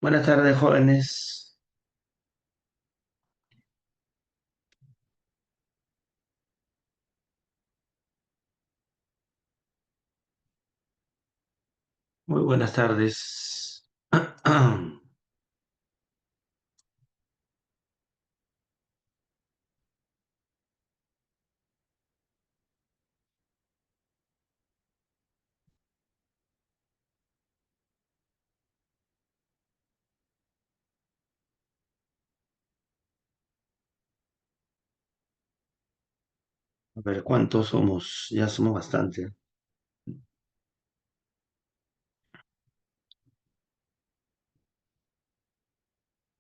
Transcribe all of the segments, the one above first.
Buenas tardes, jóvenes. Muy buenas tardes. A ver, ¿cuántos somos? Ya somos bastante.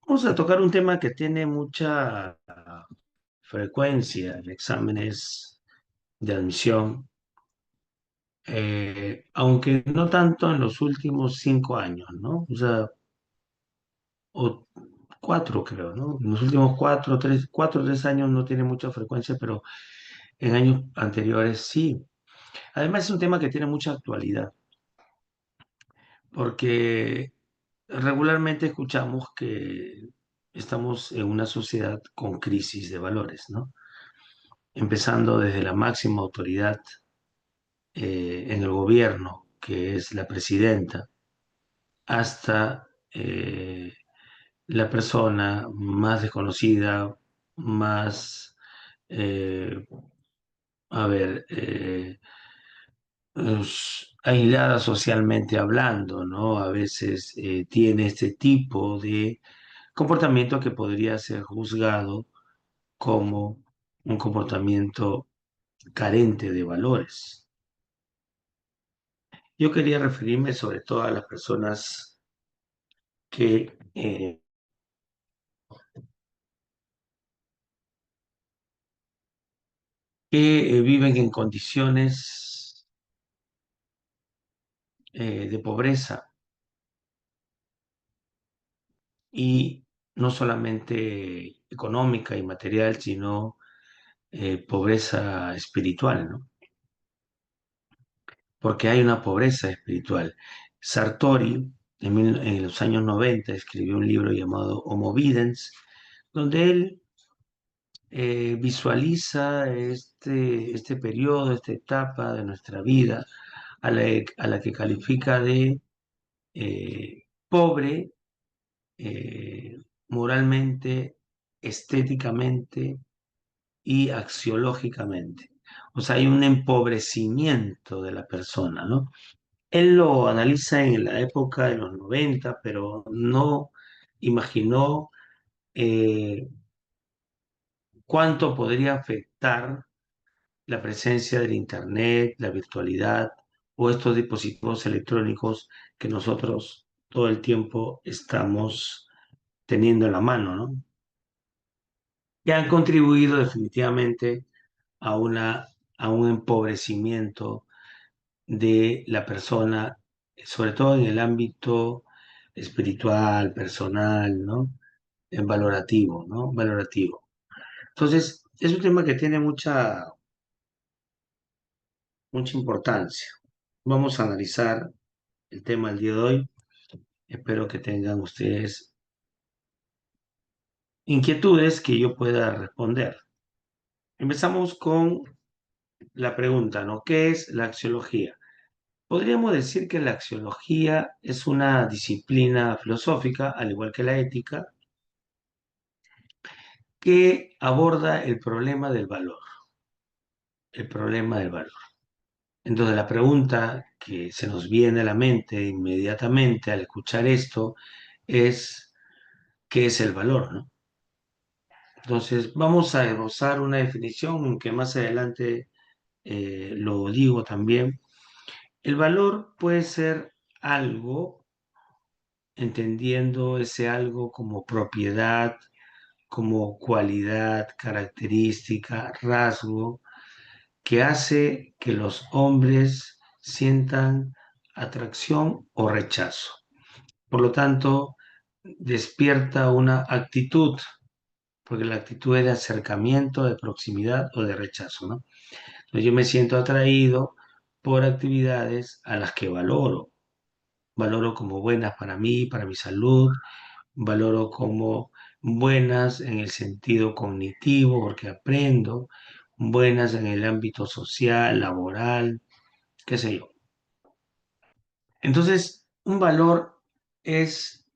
Vamos a tocar un tema que tiene mucha frecuencia en exámenes de admisión, aunque no tanto en los últimos 5 años, ¿no? O sea, o cuatro, creo, ¿no? En los últimos 4 o 3 años no tiene mucha frecuencia, pero en años anteriores sí. Además, es un tema que tiene mucha actualidad, porque regularmente escuchamos que estamos en una sociedad con crisis de valores, ¿no? Empezando desde la máxima autoridad en el gobierno, que es la presidenta, hasta la persona más desconocida, más, eh, a ver, aislada socialmente hablando, ¿no? A veces tiene este tipo de comportamiento que podría ser juzgado como un comportamiento carente de valores. Yo quería referirme sobre todo a las personas que viven en condiciones de pobreza y no solamente económica y material, sino pobreza espiritual, ¿no? Porque hay una pobreza espiritual. Sartori, en los años 90, escribió un libro llamado Homo Videns, donde él visualiza este periodo, esta etapa de nuestra vida, a la que califica de pobre, moralmente, estéticamente y axiológicamente. O sea, hay un empobrecimiento de la persona, ¿no? Él lo analiza en la época de los 90, pero no imaginó eh, cuánto podría afectar la presencia del Internet, la virtualidad o estos dispositivos electrónicos que nosotros todo el tiempo estamos teniendo en la mano, ¿no? Que han contribuido definitivamente a a un empobrecimiento de la persona, sobre todo en el ámbito espiritual, personal, ¿no? En valorativo, ¿no? Valorativo. Entonces, es un tema que tiene mucha importancia. Vamos a analizar el tema del día de hoy. Espero que tengan ustedes inquietudes que yo pueda responder. Empezamos con la pregunta, ¿no? ¿Qué es la axiología? Podríamos decir que la axiología es una disciplina filosófica, al igual que la ética, que aborda el problema del valor, el problema del valor. Entonces, la pregunta que se nos viene a la mente inmediatamente al escuchar esto es, ¿qué es el valor, no? Entonces, vamos a esbozar una definición, aunque más adelante lo digo también. El valor puede ser algo, entendiendo ese algo como propiedad, como cualidad, característica, rasgo, que hace que los hombres sientan atracción o rechazo. Por lo tanto, despierta una actitud, porque la actitud es de acercamiento, de proximidad o de rechazo, ¿no? Entonces yo me siento atraído por actividades a las que valoro. valoro como buenas para mí, para mi salud, valoro como buenas en el sentido cognitivo, porque aprendo, buenas en el ámbito social, laboral, qué sé yo. Entonces, un valor es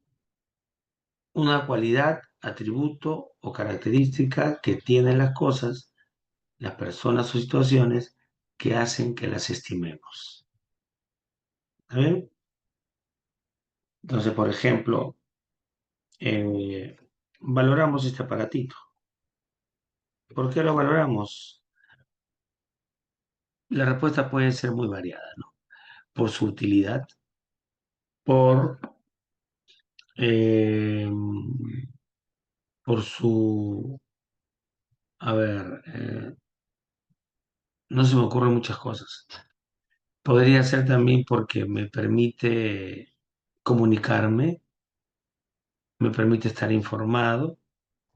una cualidad, atributo o característica que tienen las cosas, las personas o situaciones que hacen que las estimemos. ¿Está bien? Entonces, por ejemplo, valoramos este aparatito. ¿Por qué lo valoramos? La respuesta puede ser muy variada, ¿no? Por su utilidad, por, eh, por su, a ver, no se me ocurren muchas cosas. Podría ser también porque me permite comunicarme, me permite estar informado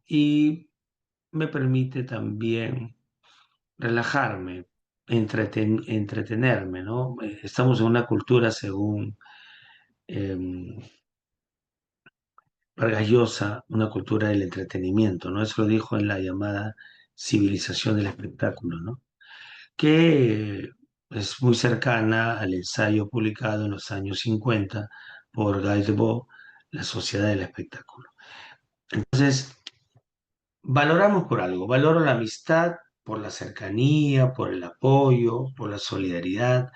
y me permite también relajarme, entretenerme, ¿no? Estamos en una cultura, según em, Vargas Llosa, una cultura del entretenimiento, ¿no? Eso lo dijo en la llamada civilización del espectáculo, ¿no? Que es muy cercana al ensayo publicado en los años 50 por Guy Debord, La Sociedad del Espectáculo. Entonces, valoramos por algo, valoro la amistad por la cercanía, por el apoyo, por la solidaridad,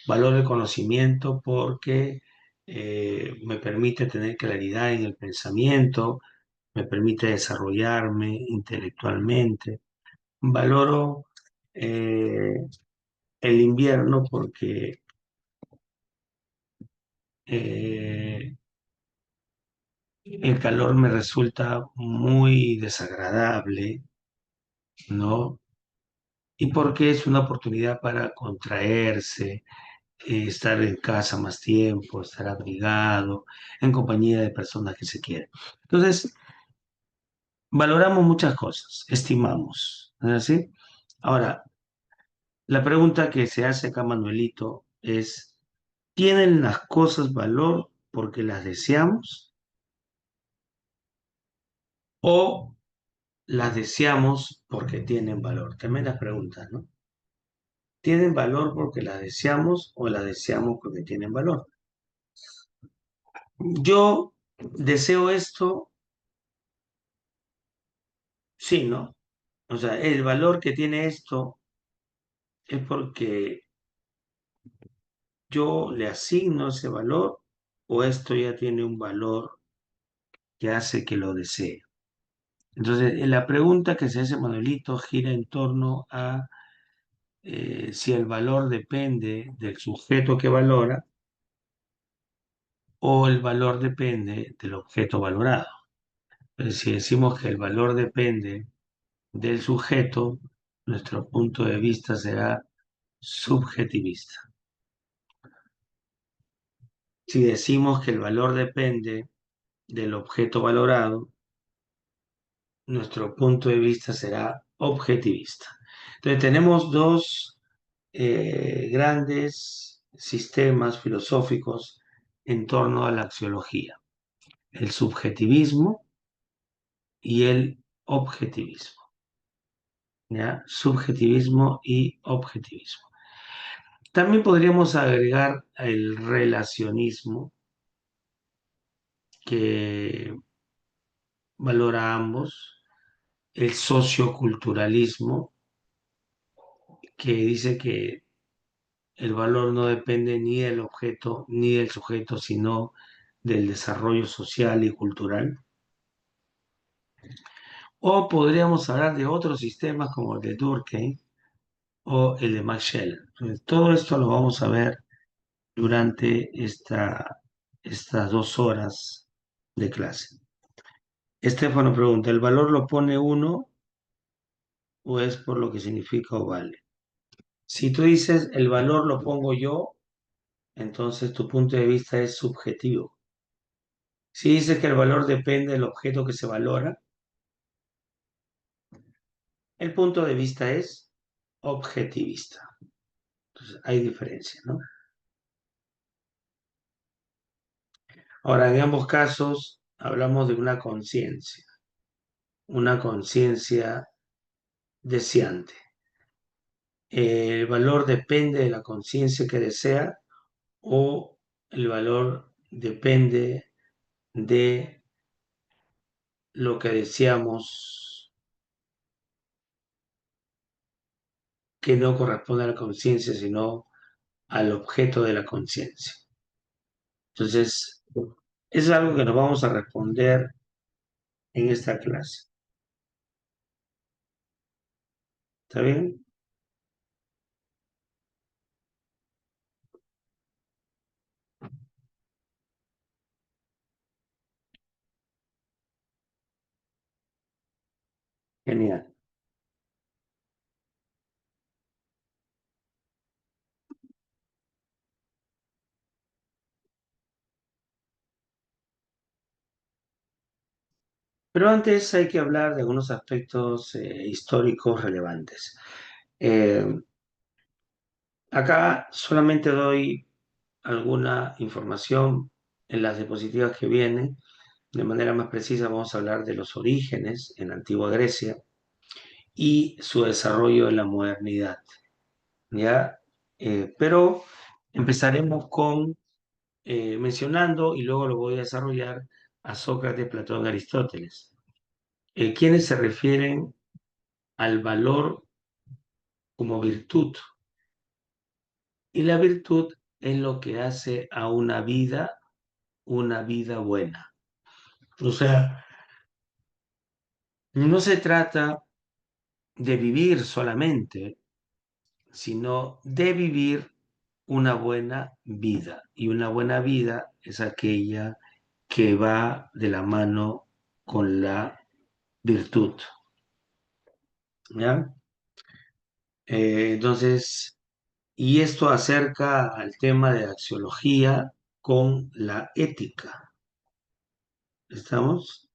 valoro el conocimiento porque me permite tener claridad en el pensamiento, me permite desarrollarme intelectualmente. Valoro eh, el invierno porque eh, el calor me resulta muy desagradable, ¿no? Y porque es una oportunidad para contraerse, estar en casa más tiempo, estar abrigado, en compañía de personas que se quieren. Entonces, valoramos muchas cosas, estimamos, ¿no es así? Ahora, la pregunta que se hace acá, Manuelito, es, ¿tienen las cosas valor porque las deseamos o las deseamos porque tienen valor? Tremendas preguntas, ¿no? ¿Tienen valor porque las deseamos o las deseamos porque tienen valor? Yo deseo esto, sí, ¿no? O sea, el valor que tiene esto es porque yo le asigno ese valor o esto ya tiene un valor que hace que lo desee. Entonces, la pregunta que se hace Manuelito gira en torno a si el valor depende del sujeto que valora o el valor depende del objeto valorado. Entonces, si decimos que el valor depende del sujeto, nuestro punto de vista será subjetivista. Si decimos que el valor depende del objeto valorado, nuestro punto de vista será objetivista. Entonces tenemos dos grandes sistemas filosóficos en torno a la axiología, el subjetivismo y el objetivismo. ¿Ya? Subjetivismo y objetivismo. También podríamos agregar el relacionismo, que valora ambos, el socioculturalismo, que dice que el valor no depende ni del objeto ni del sujeto, sino del desarrollo social y cultural. O podríamos hablar de otros sistemas como el de Durkheim o el de Max Scheler. Entonces, todo esto lo vamos a ver durante estas 2 horas de clase. Estefano pregunta, ¿el valor lo pone uno o es por lo que significa o vale? Si tú dices el valor lo pongo yo, entonces tu punto de vista es subjetivo. Si dices que el valor depende del objeto que se valora, el punto de vista es objetivista. Entonces hay diferencia, ¿no? Ahora, en ambos casos hablamos de una conciencia deseante. El valor depende de la conciencia que desea o el valor depende de lo que deseamos que no corresponde a la conciencia, sino al objeto de la conciencia. Entonces, es algo que nos vamos a responder en esta clase. ¿Está bien? Genial. Pero antes hay que hablar de algunos aspectos históricos relevantes. Eh, Acá solamente doy alguna información en las diapositivas que vienen. De manera más precisa vamos a hablar de los orígenes en la antigua Grecia y su desarrollo en la modernidad, ¿ya? Pero empezaremos con mencionando, y luego lo voy a desarrollar, a Sócrates, Platón, Aristóteles, quienes se refieren al valor como virtud. Y la virtud es lo que hace a una vida buena. O sea, no se trata de vivir solamente, sino de vivir una buena vida. Y una buena vida es aquella que va de la mano con la virtud. ¿Ya? Entonces, y esto acerca al tema de la axiología con la ética. ¿Estamos?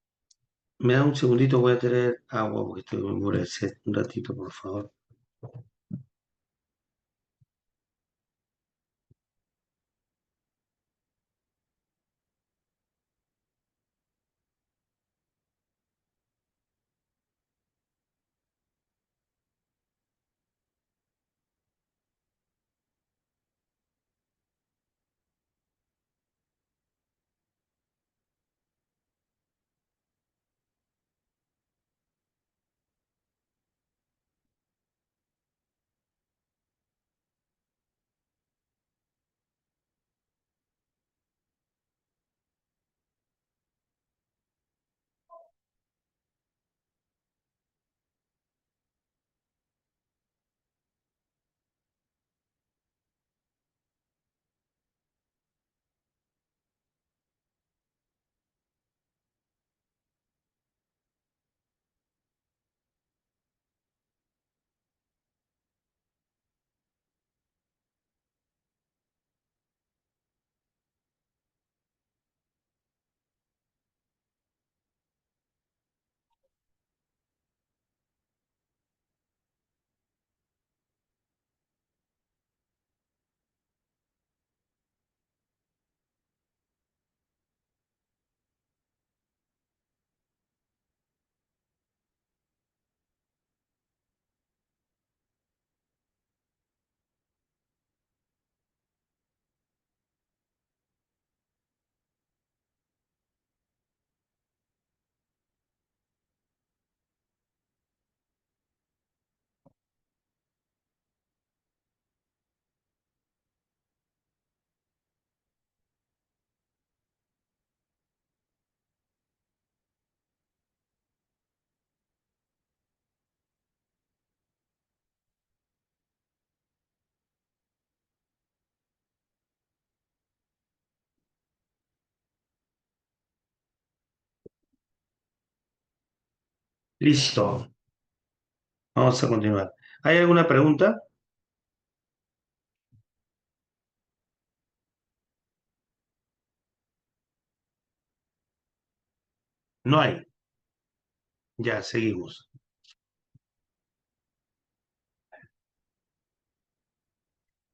Me da un segundito, voy a tener agua porque estoy con muero de sed. Un ratito, por favor. Listo. Vamos a continuar. ¿Hay alguna pregunta? No hay. Ya, seguimos.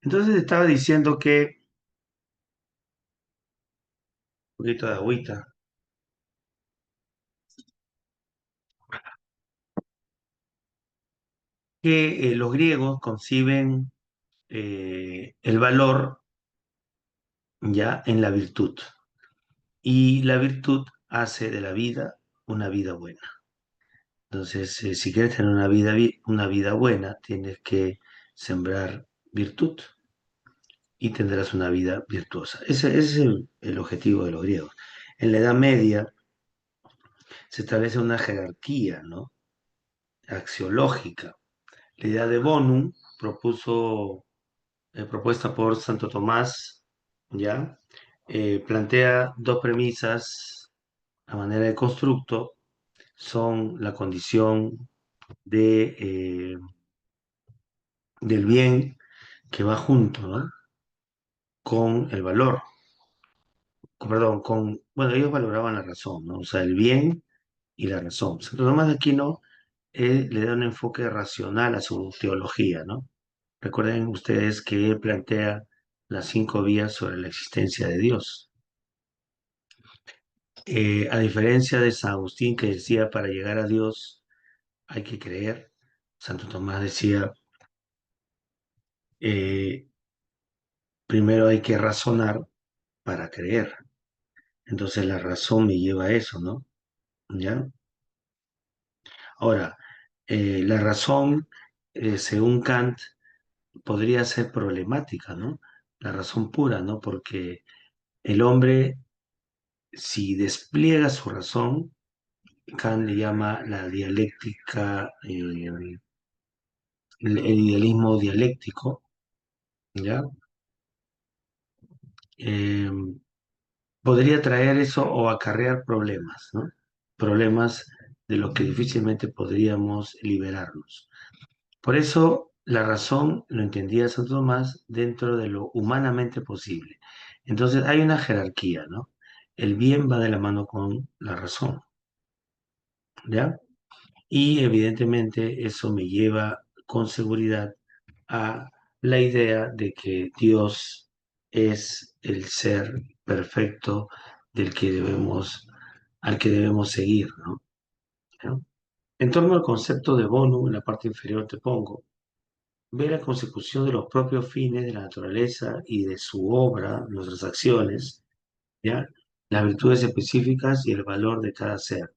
Entonces estaba diciendo que poquito de agüita. Que los griegos conciben el valor ya en la virtud. Y la virtud hace de la vida una vida buena. Entonces, si quieres tener una vida buena, tienes que sembrar virtud y tendrás una vida virtuosa. Ese es el objetivo de los griegos. En la Edad Media se establece una jerarquía, ¿no? Axiológica. La idea de bonum propuesta por Santo Tomás, ¿ya? Plantea dos premisas a manera de constructo, son la condición de, del bien que va junto, ¿no? Con el valor, perdón, bueno, ellos valoraban la razón, ¿no? O sea, el bien y la razón. Santo Tomás de Aquino le da un enfoque racional a su teología, ¿no? Recuerden ustedes que él plantea las cinco vías sobre la existencia de Dios. A diferencia de San Agustín que decía, para llegar a Dios hay que creer, Santo Tomás decía, eh, primero hay que razonar para creer. Entonces la razón me lleva a eso, ¿no? ¿Ya? Ahora, la razón, según Kant, podría ser problemática, ¿no? La razón pura, ¿no? Porque el hombre, si despliega su razón, Kant le llama la dialéctica, el idealismo dialéctico, ¿ya? Eh, Podría traer eso o acarrear problemas, ¿no? Problemas de los que difícilmente podríamos liberarnos. Por eso la razón lo entendía Santo Tomás dentro de lo humanamente posible. Entonces hay una jerarquía, ¿no? El bien va de la mano con la razón, ¿ya? Y evidentemente eso me lleva con seguridad a la idea de que Dios es el ser perfecto del que al que debemos seguir, ¿no? ¿No? En torno al concepto de bonum, en la parte inferior te pongo, ve la consecución de los propios fines de la naturaleza y de su obra, nuestras acciones, ¿ya? Las virtudes específicas y el valor de cada ser.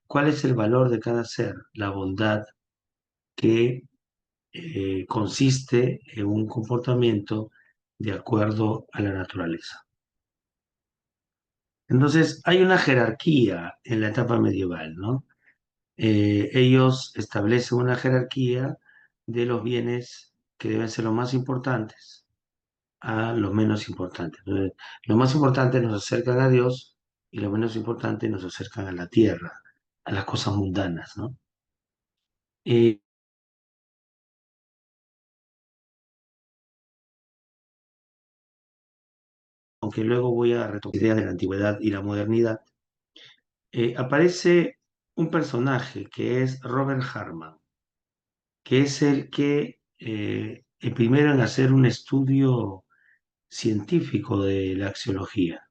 ¿Cuál es el valor de cada ser? La bondad que consiste en un comportamiento de acuerdo a la naturaleza. Entonces, hay una jerarquía en la etapa medieval, ¿no? Ellos establecen una jerarquía de los bienes que deben ser los más importantes a los menos importantes. Entonces, los más importantes nos acercan a Dios y los menos importantes nos acercan a la tierra, a las cosas mundanas, ¿no? Eh, Aunque luego voy a retomar ideas de la antigüedad y la modernidad, aparece un personaje que es Robert Hartman, que es el primero en hacer un estudio científico de la axiología,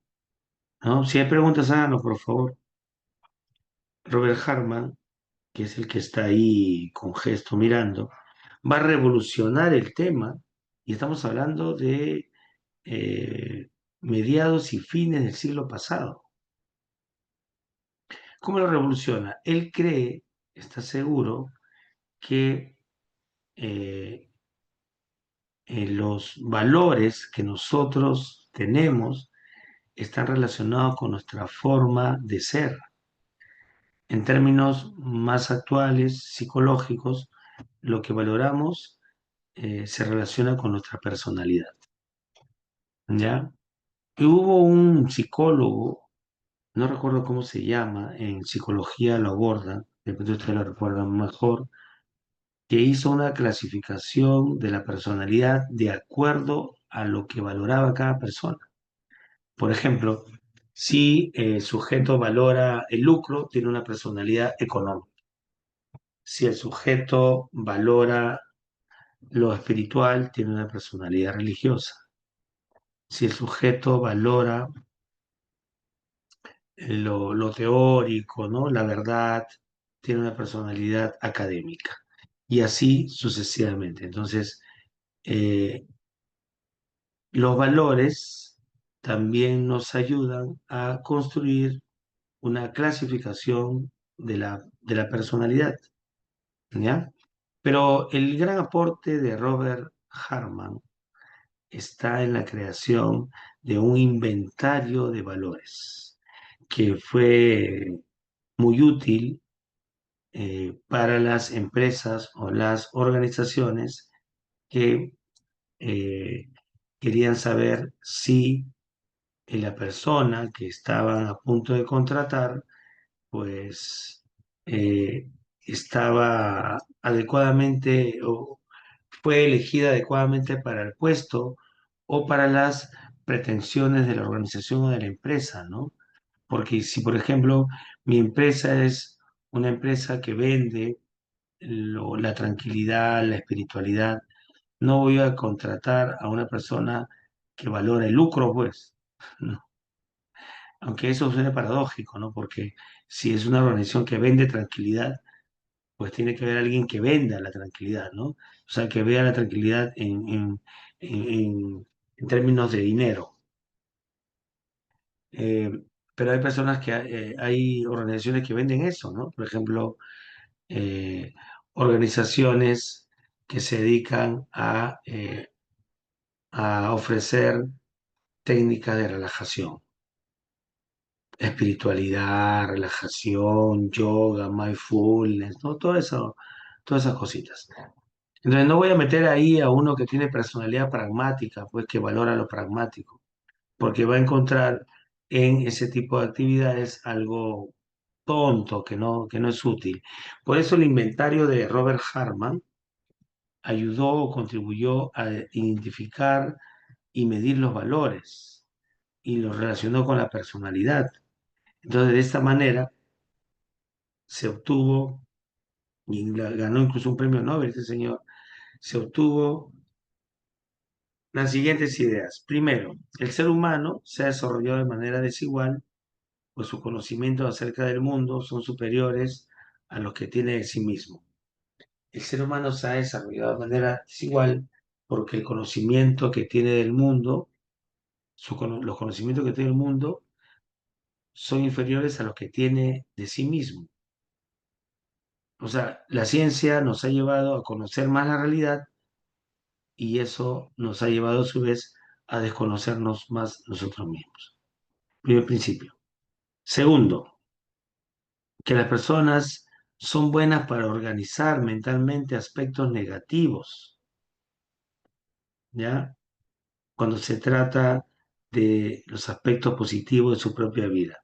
¿no? Si hay preguntas, háganos, por favor. Robert Hartman, que es el que está ahí con gesto mirando, va a revolucionar el tema y estamos hablando de mediados y fines del siglo pasado. ¿Cómo lo revoluciona? Él cree, está seguro, que eh, los valores que nosotros tenemos están relacionados con nuestra forma de ser. En términos más actuales, psicológicos, lo que valoramos se relaciona con nuestra personalidad, ¿ya? Y hubo un psicólogo, no recuerdo cómo se llama, en psicología lo aborda, de pronto ustedes lo recuerdan mejor, que hizo una clasificación de la personalidad de acuerdo a lo que valoraba cada persona. Por ejemplo, si el sujeto valora el lucro, tiene una personalidad económica. Si el sujeto valora lo espiritual, tiene una personalidad religiosa. Si el sujeto valora lo teórico, ¿no? La verdad, tiene una personalidad académica y así sucesivamente. Entonces, eh, los valores también nos ayudan a construir una clasificación de la personalidad, ¿ya? Pero el gran aporte de Robert Hartman está en la creación de un inventario de valores que fue muy útil para las empresas o las organizaciones que eh, querían saber si la persona que estaban a punto de contratar, pues estaba adecuadamente o fue elegida adecuadamente para el puesto o para las pretensiones de la organización o de la empresa, ¿no? Porque si, por ejemplo, mi empresa es una empresa que vende la tranquilidad, la espiritualidad, no voy a contratar a una persona que valora el lucro, pues. ¿No? Aunque eso suene paradójico, ¿no? Porque si es una organización que vende tranquilidad, pues tiene que haber alguien que venda la tranquilidad, ¿no? O sea, que vea la tranquilidad en términos de dinero. Eh, pero hay personas hay organizaciones que venden eso, ¿no? Por ejemplo, eh, organizaciones que se dedican a ofrecer técnicas de relajación, espiritualidad, relajación, yoga, mindfulness, ¿no? Todo eso, todas esas cositas. Entonces no voy a meter ahí a uno que tiene personalidad pragmática, pues que valora lo pragmático, porque va a encontrar en ese tipo de actividades algo tonto, que no es útil. Por eso el inventario de Robert Hartman ayudó o contribuyó a identificar y medir los valores y los relacionó con la personalidad. Entonces, de esta manera se obtuvo, y ganó incluso un premio Nobel este señor, se obtuvo las siguientes ideas. Primero, el ser humano se ha desarrollado de manera desigual, pues sus conocimientos acerca del mundo son superiores a los que tiene de sí mismo. El ser humano se ha desarrollado de manera desigual porque el conocimiento que tiene del mundo, los conocimientos que tiene del mundo son inferiores a los que tiene de sí mismo. O sea, la ciencia nos ha llevado a conocer más la realidad y eso nos ha llevado a su vez a desconocernos más nosotros mismos. Primer principio. Segundo, que las personas son buenas para organizar mentalmente aspectos negativos, ¿ya? Cuando se trata de los aspectos positivos de su propia vida.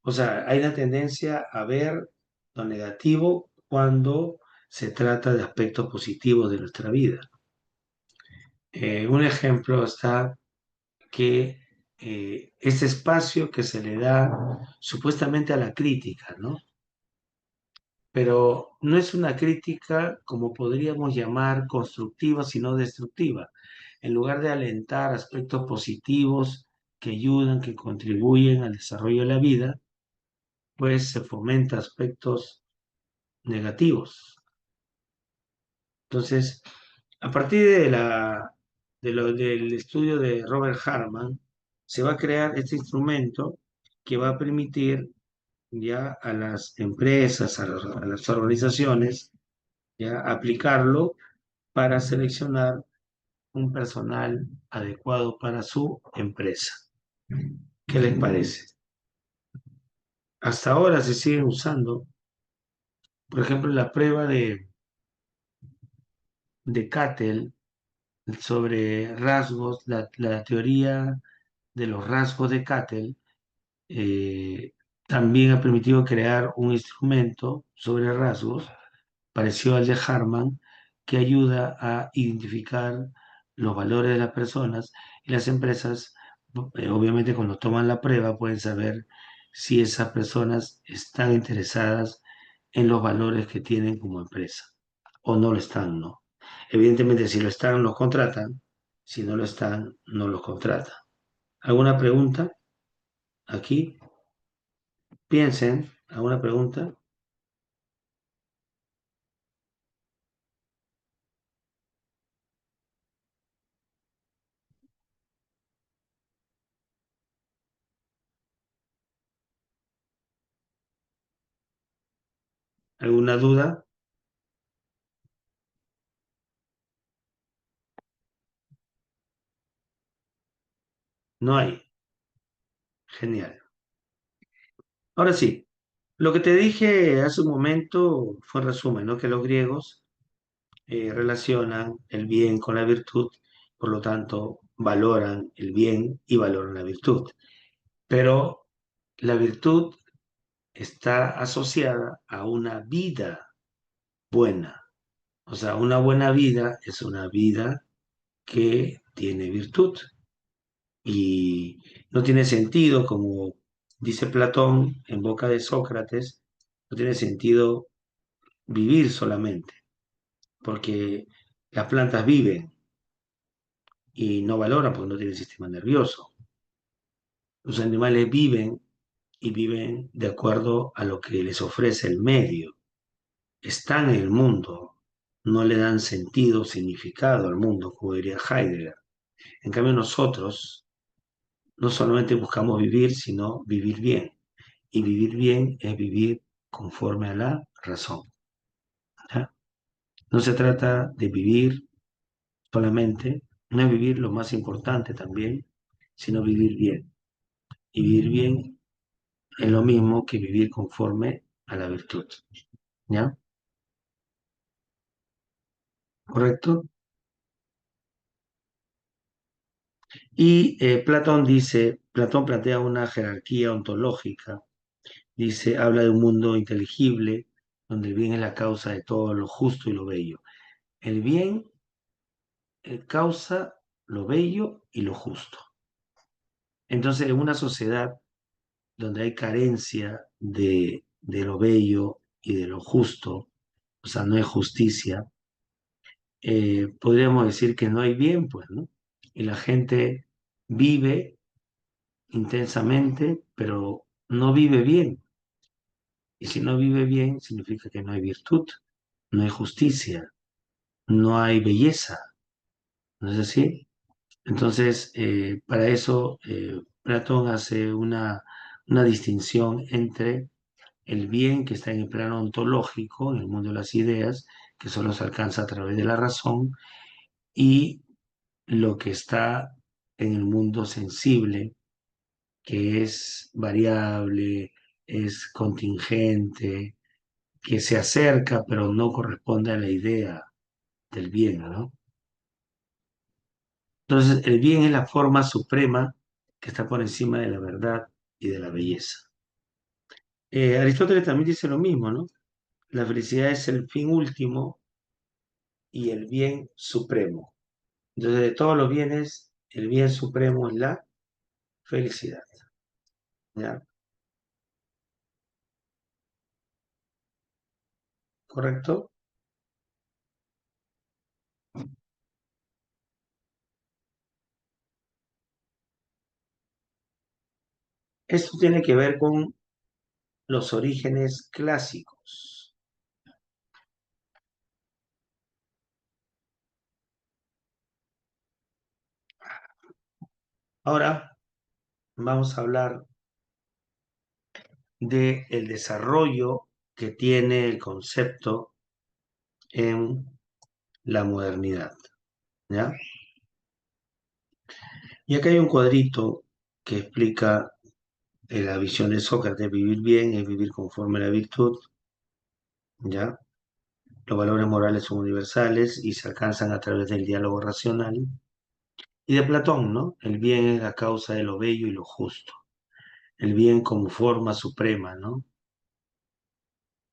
O sea, hay una tendencia a ver lo negativo cuando se trata de aspectos positivos de nuestra vida. Un ejemplo está que ese espacio que se le da supuestamente a la crítica, ¿no? Pero no es una crítica como podríamos llamar constructiva, sino destructiva. En lugar de alentar aspectos positivos que ayudan, que contribuyen al desarrollo de la vida, pues se fomenta aspectos negativos. Entonces, a partir del estudio de Robert Hartman, se va a crear este instrumento que va a permitir ya a las empresas, a las organizaciones, ya aplicarlo para seleccionar un personal adecuado para su empresa. ¿Qué les parece? Hasta ahora se siguen usando, por ejemplo, la prueba de Cattell sobre rasgos, la teoría de los rasgos de Cattell también ha permitido crear un instrumento sobre rasgos parecido al de Harman que ayuda a identificar los valores de las personas y las empresas, obviamente cuando toman la prueba pueden saber si esas personas están interesadas en los valores que tienen como empresa o no lo están, ¿no? Evidentemente si lo están, los contratan, si no lo están, no los contratan. ¿Alguna pregunta aquí? Piensen, ¿alguna pregunta? ¿Alguna duda? No hay. Genial. Ahora sí, lo que te dije hace un momento fue en resumen, ¿no? Que los griegos relacionan el bien con la virtud, por lo tanto, valoran el bien y valoran la virtud. Pero la virtud está asociada a una vida buena. O sea, una buena vida es una vida que tiene virtud. Y no tiene sentido, como dice Platón en boca de Sócrates, no tiene sentido vivir solamente, porque las plantas viven y no valoran porque no tienen sistema nervioso. Los animales viven y viven de acuerdo a lo que les ofrece el medio. Están en el mundo, no le dan sentido, significado al mundo, como diría Heidegger. En cambio, nosotros no solamente buscamos vivir, sino vivir bien. Y vivir bien es vivir conforme a la razón. ¿Ya? No se trata de vivir solamente, no es vivir lo más importante también, sino vivir bien. Y vivir bien es lo mismo que vivir conforme a la virtud. ¿Ya? ¿Correcto? Y Platón dice, Platón plantea una jerarquía ontológica, dice, habla de un mundo inteligible, donde el bien es la causa de todo lo justo y lo bello. El bien causa lo bello y lo justo. Entonces, en una sociedad donde hay carencia de lo bello y de lo justo, o sea, no hay justicia, podríamos decir que no hay bien, pues, ¿no? Y la gente vive intensamente, pero no vive bien. Y si no vive bien, significa que no hay virtud, no hay justicia, no hay belleza, ¿no es así? Entonces, para eso, Platón hace una distinción entre el bien que está en el plano ontológico, en el mundo de las ideas, que solo se alcanza a través de la razón, y lo que está en el mundo sensible, que es variable, es contingente, que se acerca, pero no corresponde a la idea del bien, ¿no? Entonces, el bien es la forma suprema que está por encima de la verdad y de la belleza. Aristóteles también dice lo mismo, ¿no? La felicidad es el fin último y el bien supremo. Entonces, de todos los bienes, el bien supremo es la felicidad, ¿ya? ¿Correcto? Esto tiene que ver con los orígenes clásicos. Ahora vamos a hablar del desarrollo que tiene el concepto en la modernidad, ¿ya? Y acá hay un cuadrito que explica la visión de Sócrates: vivir bien es vivir conforme a la virtud, ¿ya? Los valores morales son universales y se alcanzan a través del diálogo racional. Y de Platón, ¿no? El bien es la causa de lo bello y lo justo. El bien como forma suprema, ¿no?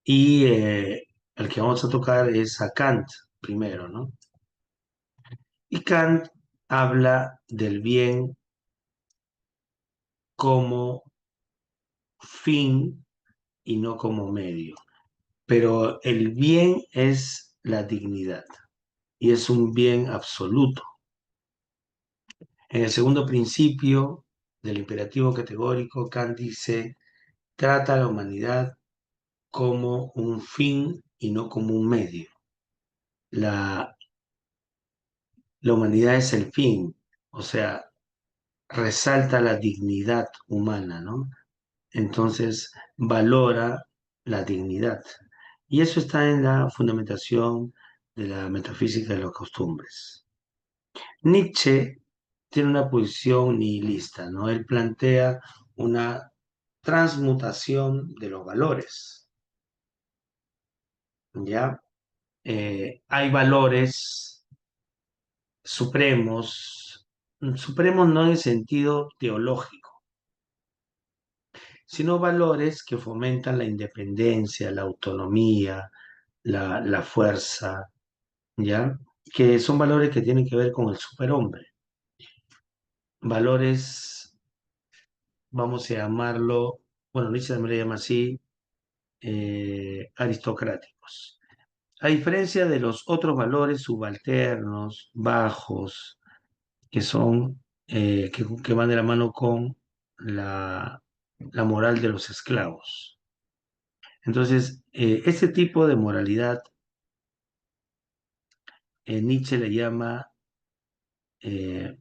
Y el que vamos a tocar es a Kant primero, ¿no? Y Kant habla del bien como fin y no como medio. Pero el bien es la dignidad y es un bien absoluto. En el segundo principio del imperativo categórico, Kant dice trata a la humanidad como un fin y no como un medio. La, la humanidad es el fin, o sea, resalta la dignidad humana, ¿no? Entonces, valora la dignidad. Y eso está en la fundamentación de la metafísica de las costumbres. Nietzsche tiene una posición nihilista, ¿no? Él plantea una transmutación de los valores, ¿ya? Hay valores supremos no en sentido teológico, sino valores que fomentan la independencia, la autonomía, la fuerza, ¿ya? Que son valores que tienen que ver con el superhombre. Valores, vamos a llamarlo, bueno, Nietzsche también le llama así, aristocráticos. A diferencia de los otros valores subalternos, bajos, que son, que van de la mano con la moral de los esclavos. Entonces, este tipo de moralidad, Nietzsche le llama eh,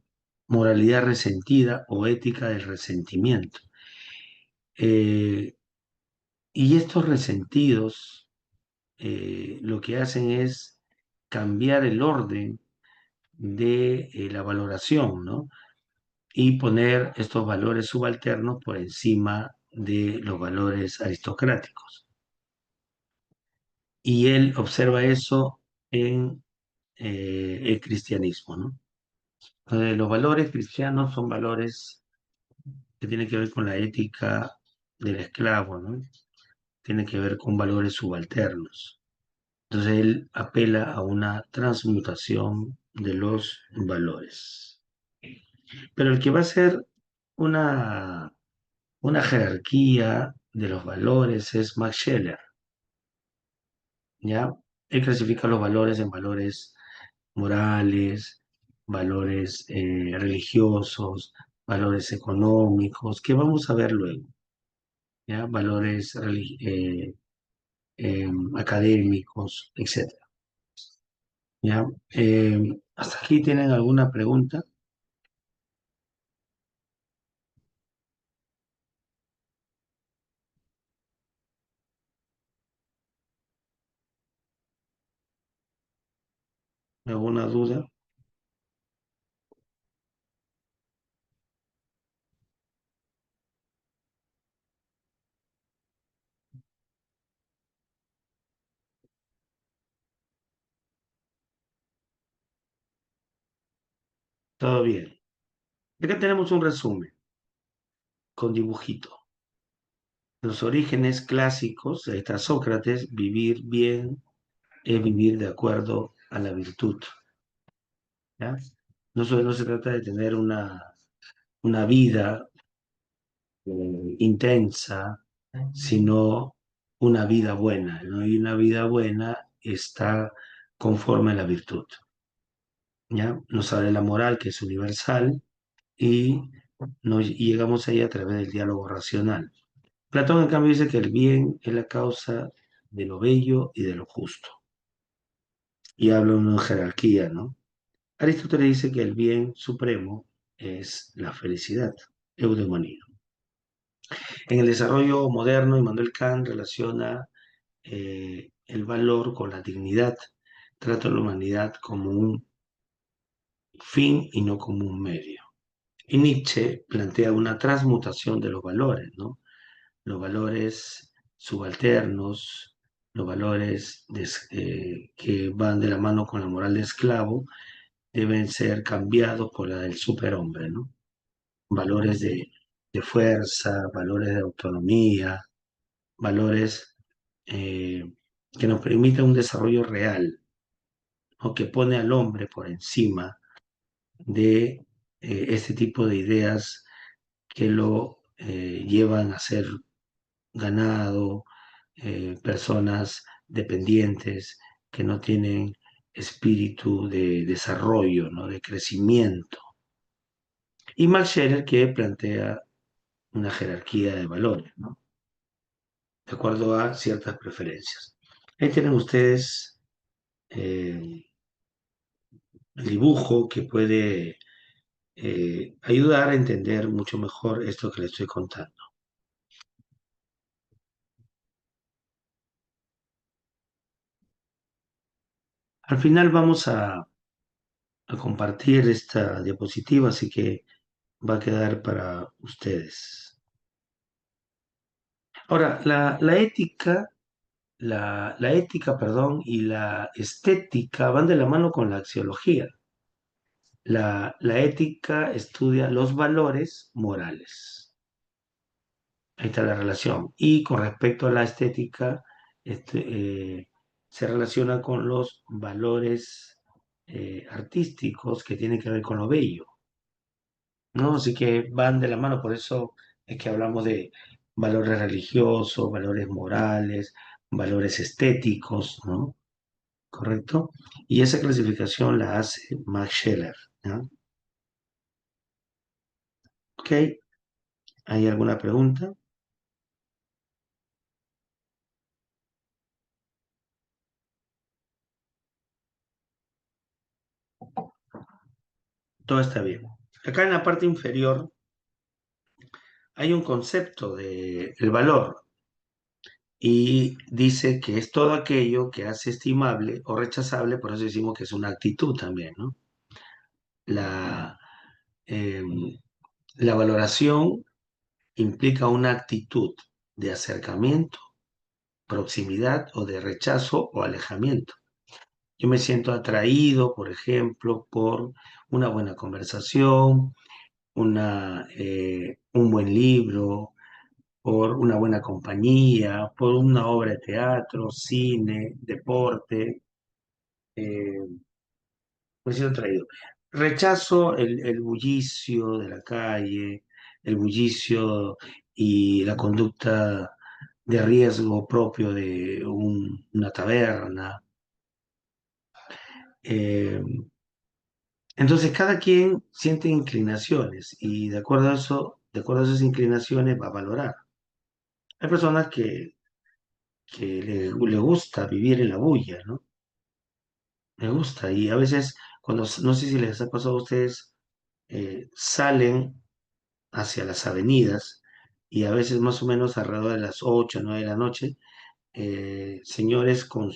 moralidad resentida o ética del resentimiento. Eh, y estos resentidos lo que hacen es cambiar el orden de la valoración, ¿no? Y poner estos valores subalternos por encima de los valores aristocráticos. Y él observa eso en el cristianismo, ¿no? Los valores cristianos son valores que tienen que ver con la ética del esclavo, ¿no? Tienen que ver con valores subalternos. Entonces él apela a una transmutación de los valores. Pero el que va a ser una, una jerarquía de los valores es Max Scheler, ¿ya? Él clasifica los valores en valores morales, valores religiosos, valores económicos, que vamos a ver luego, ¿ya? Valores académicos, etcétera, ¿ya? ¿Hasta aquí tienen alguna pregunta? ¿Alguna duda? Todo bien. Acá tenemos un resumen con dibujito. Los orígenes clásicos, está Sócrates, vivir bien es vivir de acuerdo a la virtud, ¿ya? No se trata de tener una vida intensa, sino una vida buena, ¿no? Y una vida buena está conforme a la virtud, ¿ya? Nos habla de la moral, que es universal, y, y llegamos ahí a través del diálogo racional. Platón, en cambio, dice que el bien es la causa de lo bello y de lo justo, y habla de una jerarquía, ¿no? Aristóteles dice que el bien supremo es la felicidad, eudemonía. En el desarrollo moderno, Immanuel Kant relaciona el valor con la dignidad, trata a la humanidad como un fin y no como un medio. Y Nietzsche plantea una transmutación de los valores, ¿no? Los valores subalternos, los valores que van de la mano con la moral de esclavo, deben ser cambiados por la del superhombre, ¿no? Valores de fuerza, valores de autonomía, valores eh, que nos permitan un desarrollo real, o que pone al hombre por encima de este tipo de ideas que lo llevan a ser ganado, personas dependientes que no tienen espíritu de desarrollo, ¿no? De crecimiento. Y Max Scheler que plantea una jerarquía de valores, ¿no? de acuerdo a ciertas preferencias. Ahí tienen ustedes el dibujo que puede ayudar a entender mucho mejor esto que les estoy contando. Al final vamos a compartir esta diapositiva, así que va a quedar para ustedes. Ahora, la ética, perdón, y la estética van de la mano con la axiología. La ética estudia los valores morales. Ahí está la relación. Y con respecto a la estética, se relaciona con los valores artísticos que tienen que ver con lo bello, ¿no? Así que van de la mano, por eso es que hablamos de valores religiosos, valores morales, valores estéticos, ¿no? ¿Correcto? Y esa clasificación la hace Max Scheler, ¿no? ¿Ok? ¿Hay alguna pregunta? Todo está bien. Acá en la parte inferior hay un concepto de el valor y dice que es todo aquello que hace estimable o rechazable, por eso decimos que es una actitud también, ¿no? La, eh, la valoración implica una actitud de acercamiento, proximidad o de rechazo o alejamiento. Yo me siento atraído, por ejemplo, por una buena conversación, un buen libro, por una buena compañía, por una obra de teatro, cine, deporte, eh, me siento atraído. Rechazo el bullicio de la calle, el bullicio y la conducta de riesgo propio de una taberna. Eh, entonces, cada quien siente inclinaciones y de acuerdo a eso, de acuerdo a esas inclinaciones va a valorar. Hay personas que le gusta vivir en la bulla, ¿no? Me gusta y a veces, no sé si les ha pasado a ustedes, salen hacia las avenidas y a veces más o menos alrededor de las 8 o 9 de la noche, señores con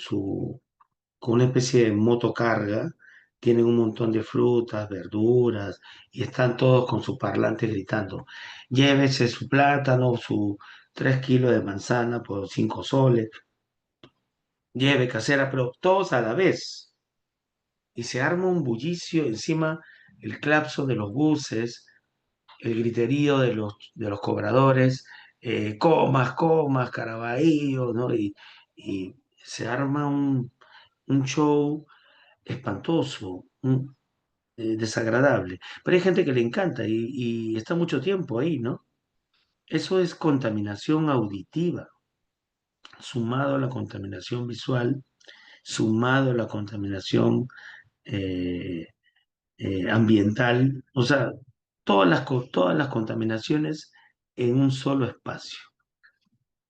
una especie de motocarga, tienen un montón de frutas, verduras y están todos con su parlante gritando, llévese su plátano, su 3 kilos de manzana por 5 soles, lleve casera, pero todos a la vez. Y se arma un bullicio encima, el claxon de los buses, el griterío de los cobradores, comas, comas, caraballo, ¿no? Y se arma un show espantoso, desagradable. Pero hay gente que le encanta y está mucho tiempo ahí, ¿no? Eso es contaminación auditiva, sumado a la contaminación visual, sumado a la contaminación eh, ambiental, o sea, todas las contaminaciones en un solo espacio.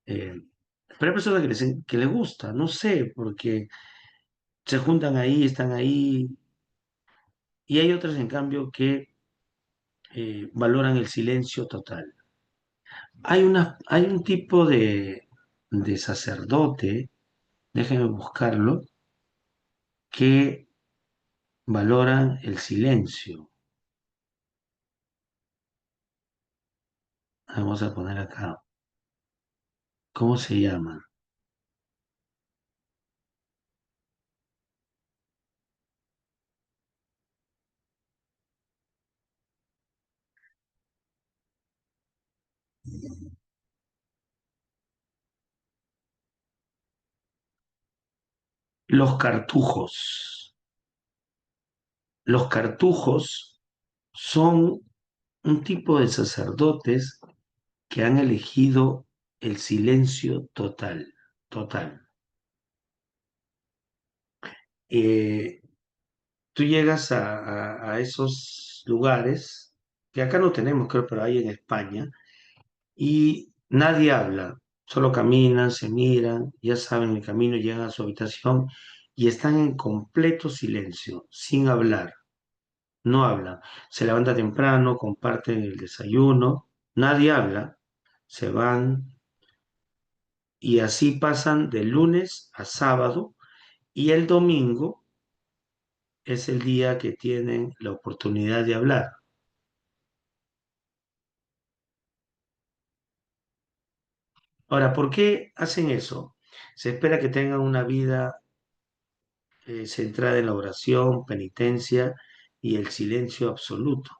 Pero hay personas que les gusta, no sé, porque se juntan ahí, están ahí, y hay otras, en cambio, que valoran el silencio total. Hay un tipo de sacerdote, déjenme buscarlo, que valoran el silencio. Vamos a poner acá, ¿cómo se llaman? Los cartujos. Los cartujos son un tipo de sacerdotes que han elegido el silencio total, total. Eh, Tú llegas a esos lugares, que acá no tenemos, creo, pero hay en España, y nadie habla, Solo caminan, se miran, ya saben el camino, llegan a su habitación y están en completo silencio, sin hablar, no hablan. Se levanta temprano, comparten el desayuno, nadie habla, se van y así pasan de lunes a sábado y el domingo es el día que tienen la oportunidad de hablar. Ahora, ¿por qué hacen eso? Se espera que tengan una vida centrada en la oración, penitencia y el silencio absoluto.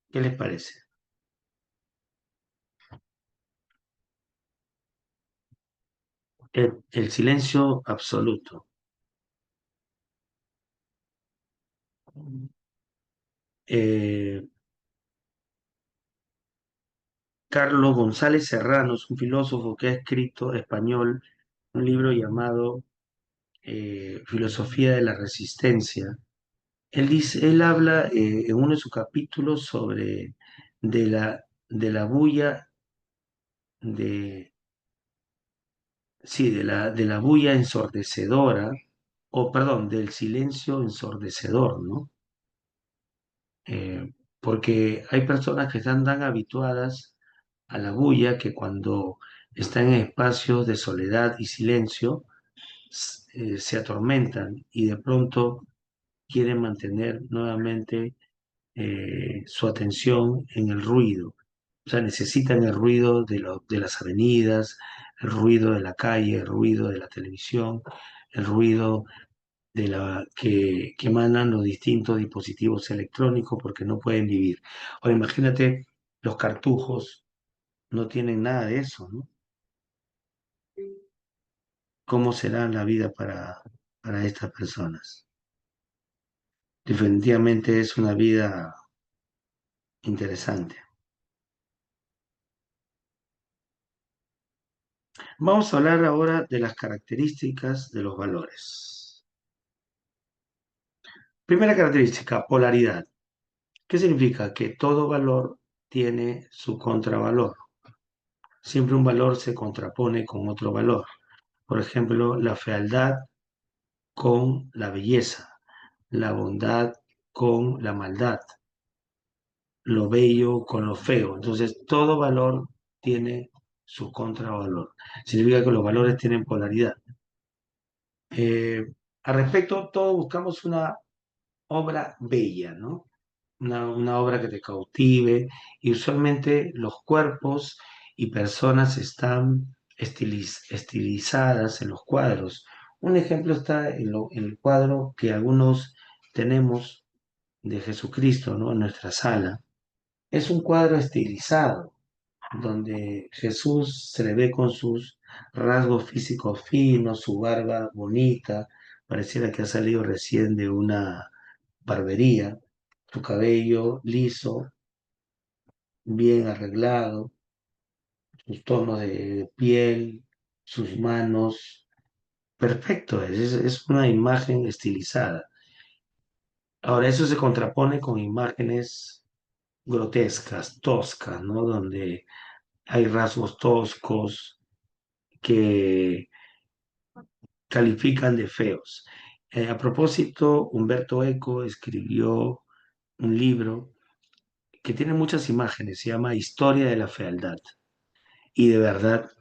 ¿Qué les parece? El silencio absoluto. Eh, Carlos González Serrano es un filósofo que ha escrito español un libro llamado Filosofía de la Resistencia. Él habla en uno de sus capítulos sobre de la bulla de, sí, de la bulla ensordecedora, o perdón, del silencio ensordecedor, ¿no? Porque hay personas que están tan habituadas a la bulla que cuando están en espacios de soledad y silencio, se atormentan y de pronto quieren mantener nuevamente su atención en el ruido. O sea, necesitan el ruido de las avenidas, el ruido de la calle, el ruido de la televisión, el ruido que emanan los distintos dispositivos electrónicos porque no pueden vivir. Ahora imagínate, los cartujos no tienen nada de eso, ¿no? ¿Cómo será la vida para estas personas? Definitivamente es una vida interesante. Vamos a hablar ahora de las características de los valores. Primera característica, polaridad. ¿Qué significa? Que todo valor tiene su contravalor. Siempre un valor se contrapone con otro valor. Por ejemplo, la fealdad con la belleza, la bondad con la maldad, lo bello con lo feo. Entonces, todo valor tiene su contravalor. Significa que los valores tienen polaridad. Eh, Al respecto, todos buscamos una obra bella, ¿no? Una obra que te cautive y usualmente los cuerpos y personas están estilizadas en los cuadros. Un ejemplo está en el cuadro que algunos tenemos de Jesucristo, ¿no? En nuestra sala. Es un cuadro estilizado, donde Jesús se le ve con sus rasgos físicos finos, su barba bonita, pareciera que ha salido recién de una barbería, su cabello liso, bien arreglado, sus tonos de piel, sus manos, perfecto, es una imagen estilizada. Ahora, eso se contrapone con imágenes grotescas, toscas, ¿no? Donde hay rasgos toscos que califican de feos. A propósito, Humberto Eco escribió un libro que tiene muchas imágenes, se llama Historia de la Fealdad. Y de verdad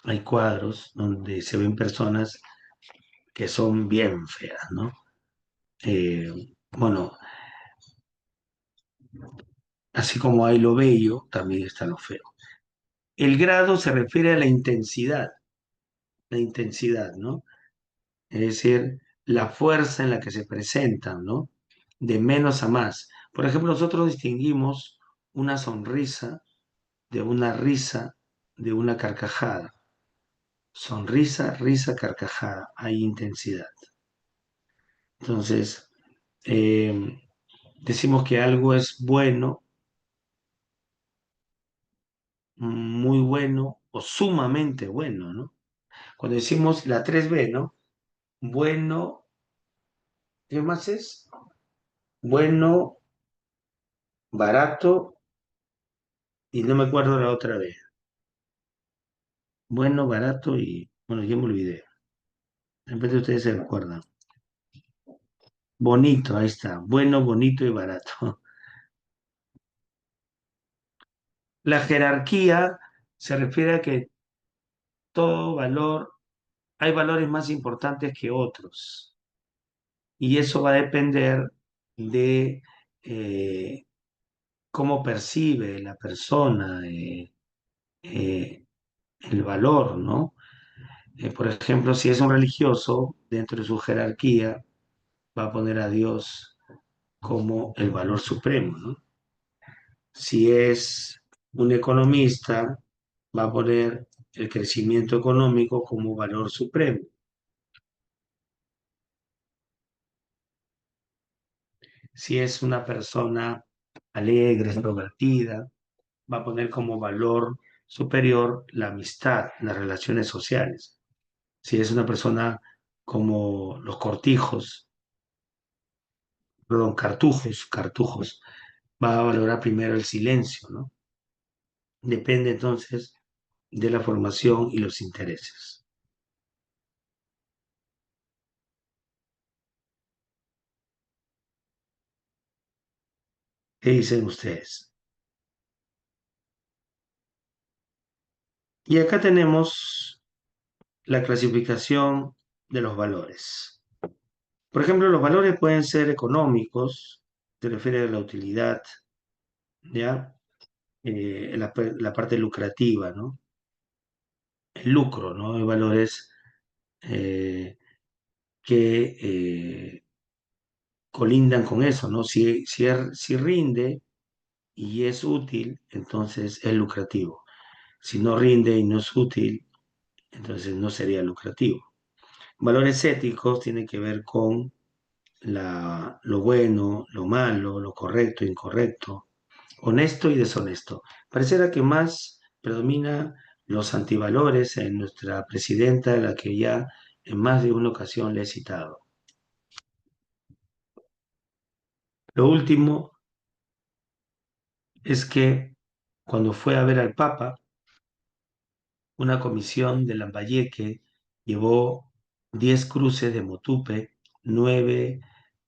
hay cuadros donde se ven personas que son bien feas, ¿no? Bueno, así como hay lo bello, también está lo feo. El grado se refiere a la intensidad, ¿no? Es decir, la fuerza en la que se presentan, ¿no? De menos a más. Por ejemplo, nosotros distinguimos una sonrisa de una risa, de una carcajada. Sonrisa, risa, carcajada. Hay intensidad. Entonces, decimos que algo es bueno, muy bueno o sumamente bueno, ¿no? Cuando decimos la 3B, ¿no? Bueno, ¿qué más es? Bueno, barato Y no me acuerdo la otra vez. Bueno, barato y, bueno, ya me olvidé. En vez de ustedes se recuerdan. Bonito, ahí está. Bueno, bonito y barato. La jerarquía se refiere a que todo valor, hay valores más importantes que otros. Y eso va a depender de cómo percibe la persona eh, el valor, ¿no? Por ejemplo, si es un religioso, dentro de su jerarquía va a poner a Dios como el valor supremo, ¿no? Si es un economista, va a poner el crecimiento económico como valor supremo. Si es una persona alegre, extrovertida, va a poner como valor superior la amistad, las relaciones sociales. Si es una persona como los cortijos, perdón, cartujos, va a valorar primero el silencio, ¿no? Depende entonces de la formación y los intereses. ¿Qué dicen ustedes? Y acá tenemos la clasificación de los valores. Por ejemplo, los valores pueden ser económicos, se refiere a la utilidad, ¿ya? La parte lucrativa, ¿no? El lucro, ¿no? Hay valores eh, que colindan con eso, ¿no? Si rinde y es útil, entonces es lucrativo. Si no rinde y no es útil, entonces no sería lucrativo. Valores éticos tienen que ver con lo bueno, lo malo, lo correcto, incorrecto, honesto y deshonesto. Pareciera que más predomina los antivalores en nuestra presidenta, la que ya en más de una ocasión le he citado. Lo último es que cuando fue a ver al Papa, una comisión de Lambayeque llevó 10 cruces de motupe, 9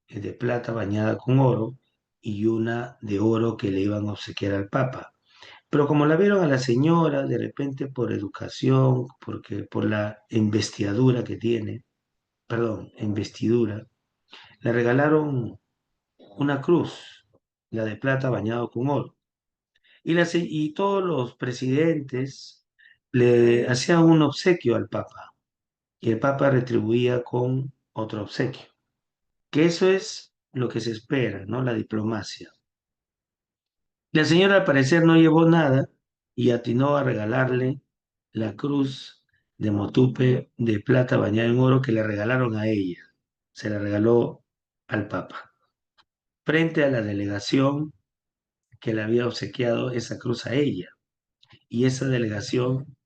de plata bañada con oro y una de oro que le iban a obsequiar al Papa. Pero como la vieron a la señora, de repente por educación, porque por la investidura que tiene, perdón, investidura, le regalaron una cruz, la de plata bañado con oro. Y todos los presidentes le hacían un obsequio al Papa y el Papa retribuía con otro obsequio. Que eso es lo que se espera, ¿no? La diplomacia. La señora al parecer no llevó nada y atinó a regalarle la cruz de motupe de plata bañada en oro que le regalaron a ella. Se la regaló al Papa. Frente a la delegación que le había obsequiado esa cruz a ella. Y esa delegación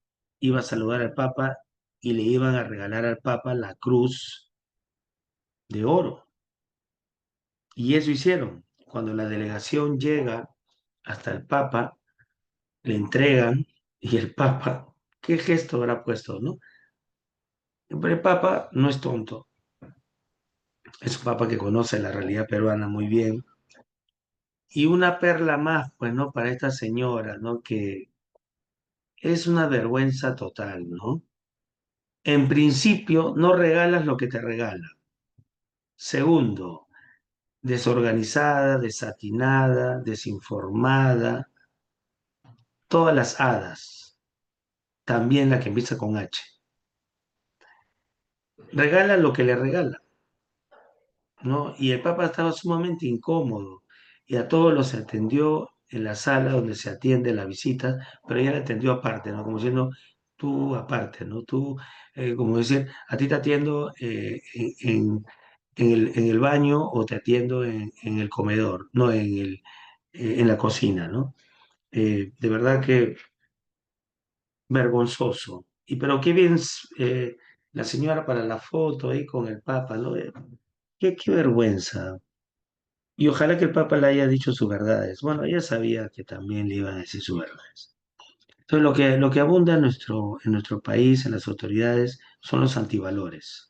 iba a saludar al Papa y le iban a regalar al Papa la cruz de oro. Y eso hicieron. Cuando la delegación llega hasta el Papa, le entregan y el Papa, ¿qué gesto habrá puesto, no? Pero el Papa no es tonto, es un Papa que conoce la realidad peruana muy bien. Y una perla más, pues, ¿no? Para esta señora, ¿no? Que es una vergüenza total, ¿no? En principio, no regalas lo que te regalan. Segundo, desorganizada, desatinada, desinformada, todas las hadas, también la que empieza con H. Regala lo que le regala, ¿no? Y el Papa estaba sumamente incómodo y a todos los atendió en la sala donde se atiende la visita, pero ella la atendió aparte, ¿no? Como diciendo, tú aparte, ¿no? Tú, como decir, a ti te atiendo en el baño o te atiendo en el comedor, no en la cocina, ¿no? De verdad que vergonzoso. Y pero qué bien la señora para la foto ahí con el Papa, ¿no? Qué vergüenza. Y ojalá que el Papa le haya dicho sus verdades. Bueno, ella sabía que también le iban a decir sus verdades. Entonces, lo que abunda en nuestro país, en las autoridades, son los antivalores,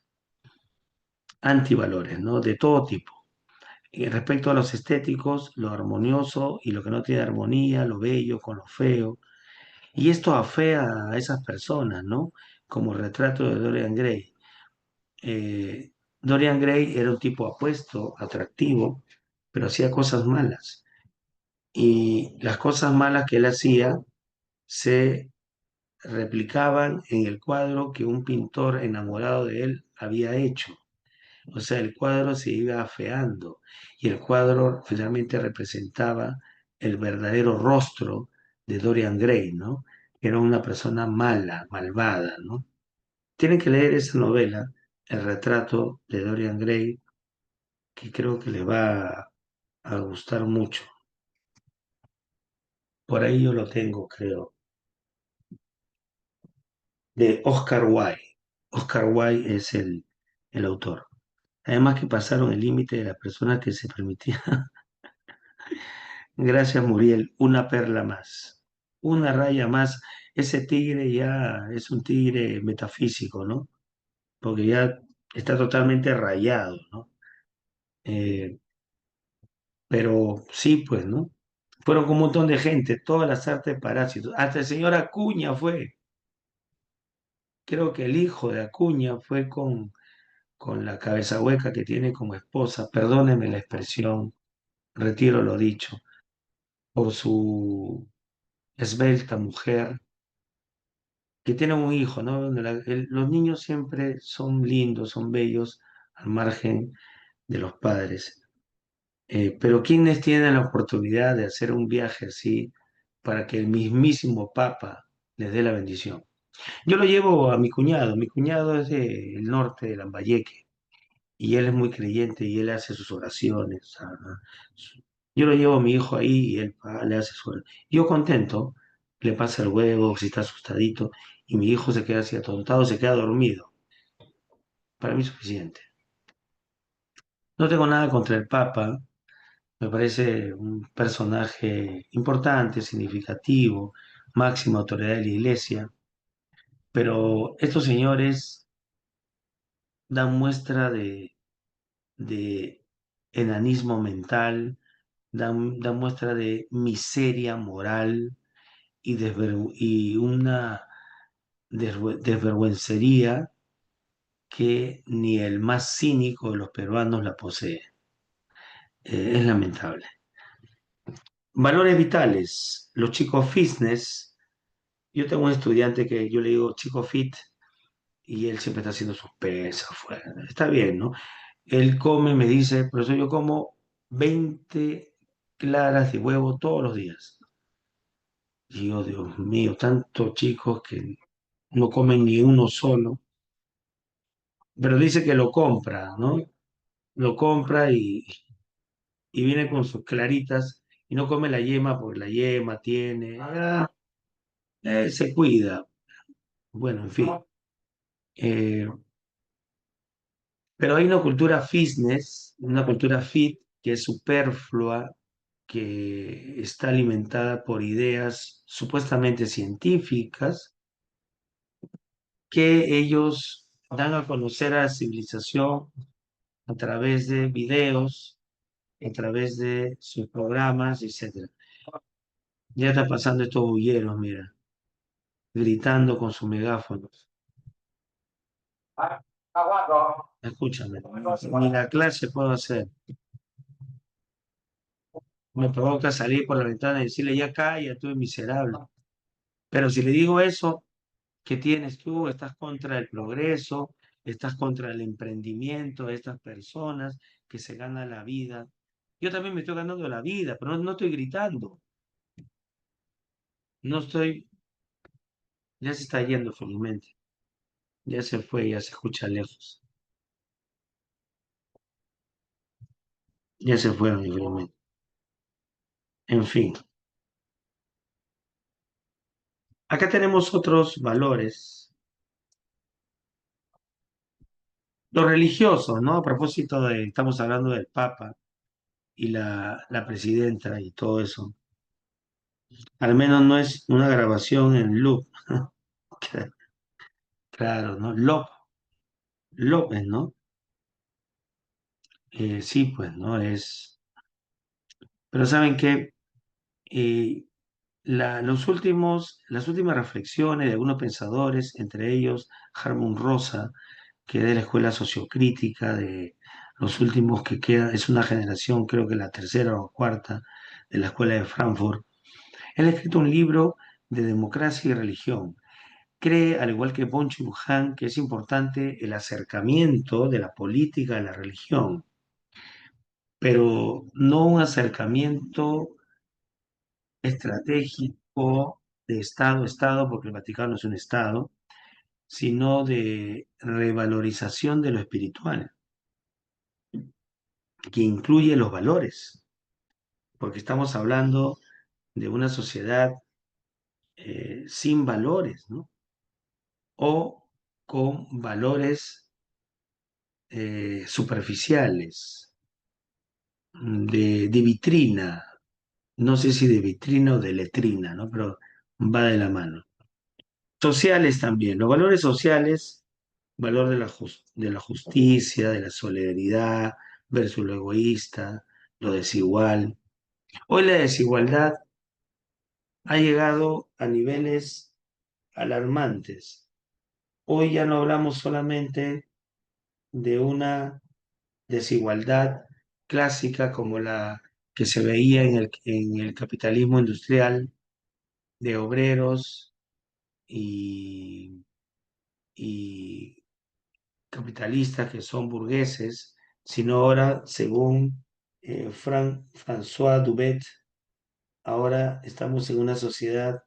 ¿no? De todo tipo. Y respecto a los estéticos, lo armonioso y lo que no tiene armonía, lo bello con lo feo. Y esto afea a esas personas, ¿no? Como el retrato de Dorian Gray. Dorian Gray era un tipo apuesto, atractivo, pero hacía cosas malas. Y las cosas malas que él hacía se replicaban en el cuadro que un pintor enamorado de él había hecho. O sea, el cuadro se iba afeando y el cuadro finalmente representaba el verdadero rostro de Dorian Gray, ¿no? Era una persona mala, malvada, ¿no? Tienen que leer esa novela, El retrato de Dorian Gray, que creo que les va a gustar mucho. Por ahí yo lo tengo, creo, de Oscar Wilde. Oscar Wilde es el autor. Además que pasaron el límite de la persona que se permitía. Gracias, Muriel. Una perla más. Una raya más. Ese tigre ya es un tigre metafísico, ¿no? Porque ya está totalmente rayado, ¿no? Eh, pero sí, pues, ¿no? Fueron con un montón de gente, todas las artes parásitos. Hasta el señor Acuña fue. Creo que el hijo de Acuña fue con la cabeza hueca que tiene como esposa. Perdóneme la expresión, retiro lo dicho, por su esbelta mujer que tiene un hijo, ¿no? Donde los niños siempre son lindos, son bellos al margen de los padres. Pero ¿quiénes tienen la oportunidad de hacer un viaje así para que el mismísimo Papa les dé la bendición? Yo lo llevo a mi cuñado es del norte de Lambayeque y él es muy creyente y él hace sus oraciones. Yo lo llevo a mi hijo ahí y él le hace su oración. Yo contento, le pasa el huevo, si está asustadito, y mi hijo se queda así atontado, se queda dormido. Para mí es suficiente. No tengo nada contra el Papa, me parece un personaje importante, significativo, máxima autoridad de la Iglesia, pero estos señores dan muestra de enanismo mental, dan muestra de miseria moral y una desvergüencería que ni el más cínico de los peruanos la posee. Es lamentable. Valores vitales. Los chicos fitness. Yo tengo un estudiante que yo le digo chico fit y él siempre está haciendo sus pesas fuera. Está bien, ¿no? Él come, me dice, profesor, yo como 20 claras de huevo todos los días. Y yo, Dios mío, tantos chicos que no comen ni uno solo. Pero dice que lo compra, ¿no? Lo compra y viene con sus claritas y no come la yema porque la yema tiene, se cuida. Bueno, en fin. Eh, pero hay una cultura fitness, una cultura fit que es superflua, que está alimentada por ideas supuestamente científicas que ellos dan a conocer a la civilización a través de videos, a través de sus programas, etcétera. Ya está pasando estos bulleros, mira, gritando con sus megáfonos. Escúchame, ni la clase puedo hacer. Me provoca salir por la ventana y decirle, ya calla, tú eres miserable. Pero si le digo eso, ¿qué tienes tú? Estás contra el progreso, estás contra el emprendimiento de estas personas que se ganan la vida. Yo también me estoy ganando la vida, pero no estoy gritando. No estoy, ya se está yendo felizmente. Ya se fue, ya se escucha lejos. Ya se fueron felizmente. En fin, acá tenemos otros valores. Los religiosos, ¿no? A propósito de, estamos hablando del Papa y la presidenta y todo eso. Al menos no es una grabación en loop. Claro, ¿no? López, ¿no? Sí, pues, ¿no? Pero ¿saben qué? Eh, las últimas reflexiones de algunos pensadores, entre ellos Harmon Rosa, que es de la escuela sociocrítica, de los últimos que quedan, es una generación, creo que la tercera o cuarta, de la escuela de Frankfurt. Él ha escrito un libro de democracia y religión. Cree, al igual que Byung-Chul Han, que es importante el acercamiento de la política a la religión, pero no un acercamiento estratégico de Estado a Estado, porque el Vaticano es un Estado, sino de revalorización de lo espiritual, que incluye los valores, porque estamos hablando de una sociedad sin valores, ¿no? O con valores superficiales, de vitrina, no sé si de vitrina o de letrina, ¿no? Pero va de la mano. Sociales también, los valores sociales, valor de la justicia, de la solidaridad versus lo egoísta, lo desigual. Hoy la desigualdad ha llegado a niveles alarmantes. Hoy ya no hablamos solamente de una desigualdad clásica como la que se veía en el capitalismo industrial de obreros y, y capitalistas que son burgueses, sino ahora, según François Dubet, ahora estamos en una sociedad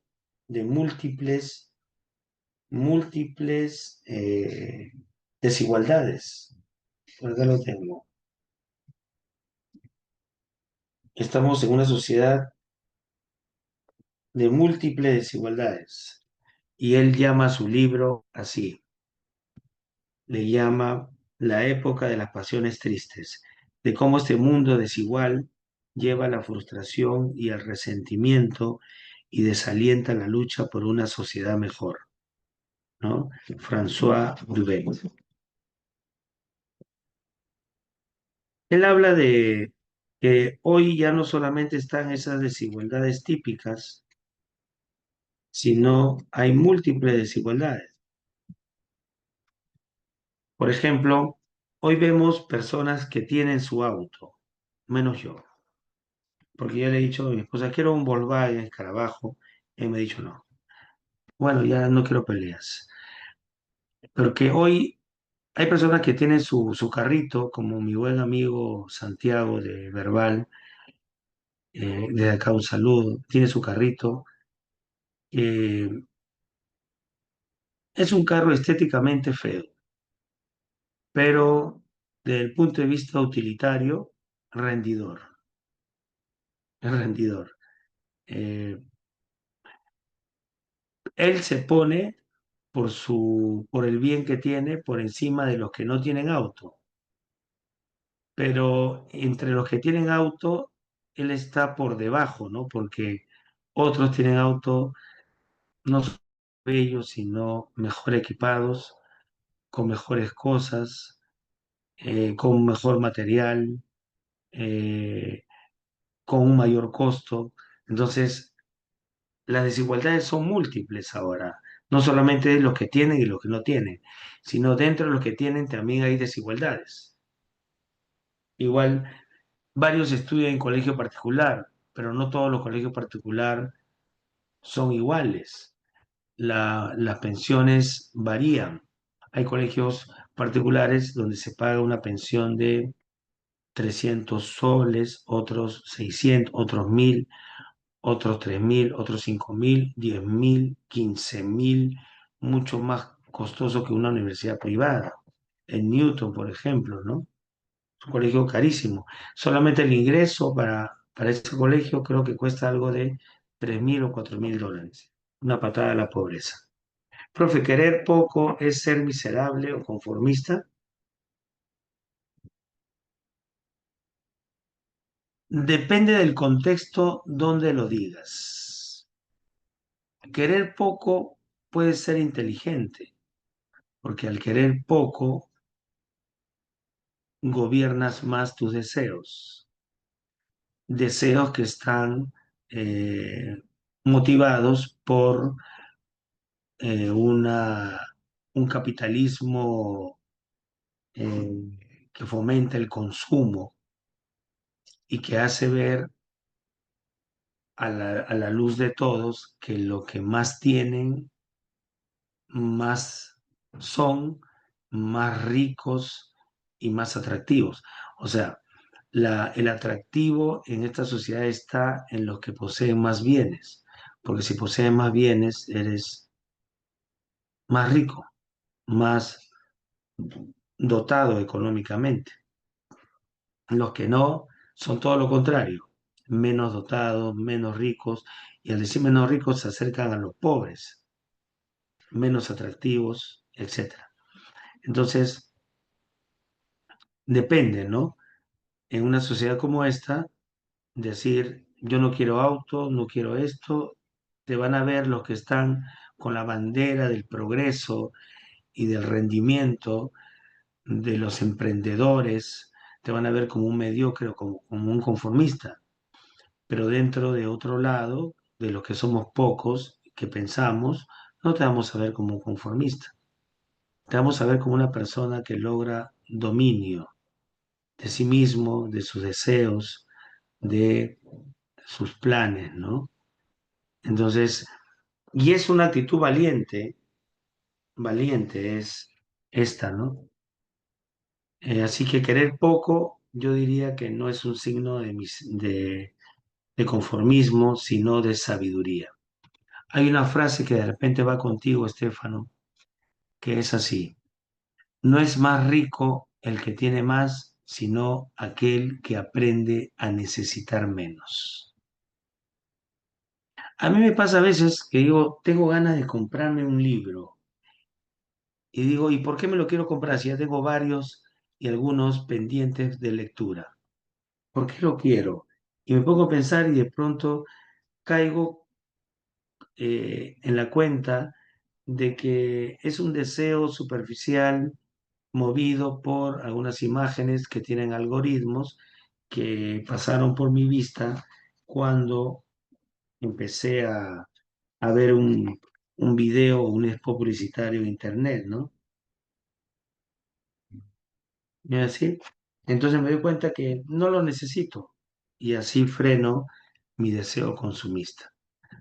de múltiples desigualdades. Por acá lo tengo. Estamos en una sociedad de múltiples desigualdades. Y él llama a su libro así, le llama La época de las pasiones tristes, de cómo este mundo desigual lleva a la frustración y al resentimiento y desalienta la lucha por una sociedad mejor, ¿no? François Dubet. Él habla de que hoy ya no solamente están esas desigualdades típicas, sino hay múltiples desigualdades. Por ejemplo, hoy vemos personas que tienen su auto, menos yo, porque yo le he dicho a mi esposa, quiero un Volkswagen Escarabajo, y él me ha dicho no. Bueno, ya no quiero peleas, porque hoy hay personas que tienen su carrito, como mi buen amigo Santiago de Verbal, de acá un saludo, tiene su carrito. eh, es un carro estéticamente feo, pero desde el punto de vista utilitario, rendidor, es rendidor. Eh, Él se pone por el bien que tiene por encima de los que no tienen auto, pero entre los que tienen auto, él está por debajo, ¿no? Porque otros tienen auto no solo bellos, sino mejor equipados, con mejores cosas, con mejor material, eh, con un mayor costo. Entonces, las desigualdades son múltiples ahora, no solamente los que tienen y los que no tienen, sino dentro de los que tienen también hay desigualdades. Igual, varios estudian en colegio particular, pero no todos los colegios particulares son iguales. Las pensiones varían. Hay colegios particulares donde se paga una pensión de 300 soles, otros 600, otros 1000, otros 3.000, otros 5.000, 10.000, 15.000, mucho más costoso que una universidad privada. En Newton, por ejemplo, ¿no? Es un colegio carísimo. Solamente el ingreso para ese colegio creo que cuesta algo de 3.000 o 4.000 dólares. Una patada a la pobreza. Profe, querer poco es ser miserable o conformista. Depende del contexto donde lo digas. Querer poco puede ser inteligente, porque al querer poco gobiernas más tus deseos, deseos que están eh, motivados por un capitalismo que fomenta el consumo y que hace ver a la luz de todos que lo que más tienen, más son, más ricos y más atractivos. O sea, el atractivo en esta sociedad está en los que poseen más bienes, porque si poseen más bienes, eres más rico, más dotado económicamente. Los que no son todo lo contrario, menos dotados, menos ricos, y al decir menos ricos se acercan a los pobres, menos atractivos, etcétera. Entonces, depende, ¿no? En una sociedad como esta, decir, yo no quiero auto, no quiero esto, te van a ver los que están con la bandera del progreso y del rendimiento, de los emprendedores, te van a ver como un mediocre o como un conformista, pero dentro de otro lado, de los que somos pocos, que pensamos, no te vamos a ver como un conformista, te vamos a ver como una persona que logra dominio de sí mismo, de sus deseos, de sus planes, ¿no? Entonces, y es una actitud valiente, valiente es esta, ¿no? Así que querer poco, yo diría que no es un signo de conformismo, sino de sabiduría. Hay una frase que de repente va contigo, Estefano, que es así: no es más rico el que tiene más, sino aquel que aprende a necesitar menos. A mí me pasa a veces que digo, tengo ganas de comprarme un libro y digo, ¿y por qué me lo quiero comprar si ya tengo varios y algunos pendientes de lectura? ¿Por qué lo quiero? Y me pongo a pensar y de pronto caigo en la cuenta de que es un deseo superficial movido por algunas imágenes que tienen algoritmos que pasaron por mi vista cuando empecé a ver un video o un spot publicitario en internet, ¿no? Y así, entonces me doy cuenta que no lo necesito y así freno mi deseo consumista.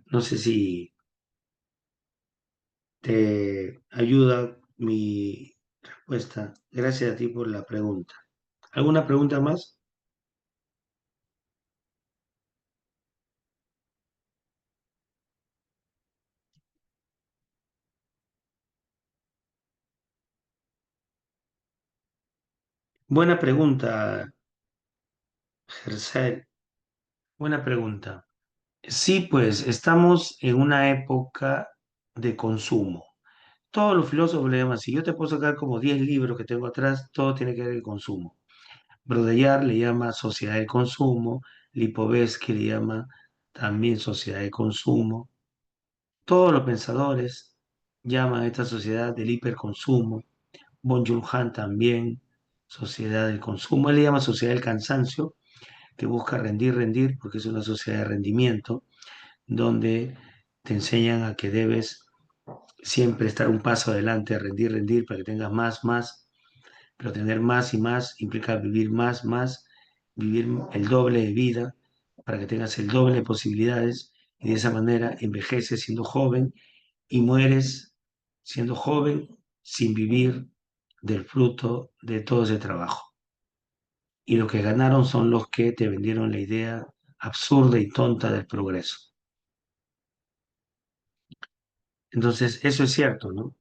No sé si te ayuda mi respuesta. Gracias a ti por la pregunta. ¿Alguna pregunta más? Buena pregunta, Gersel. Buena pregunta. Sí, pues estamos en una época de consumo. Todos los filósofos le llaman así. Yo te puedo sacar como 10 libros que tengo atrás, todo tiene que ver con el consumo. Baudrillard le llama sociedad del consumo, Lipovetsky le llama también sociedad de consumo. Todos los pensadores llaman a esta sociedad del hiperconsumo. Byung-Chul Han también, sociedad del consumo. Él le llama sociedad del cansancio, que busca rendir, rendir, porque es una sociedad de rendimiento, donde te enseñan a que debes siempre estar un paso adelante, rendir, rendir, para que tengas más, más, pero tener más y más implica vivir más, más, vivir el doble de vida, para que tengas el doble de posibilidades, y de esa manera envejeces siendo joven y mueres siendo joven sin vivir del fruto de todo ese trabajo. Y lo que ganaron son los que te vendieron la idea absurda y tonta del progreso. Entonces, eso es cierto, ¿no?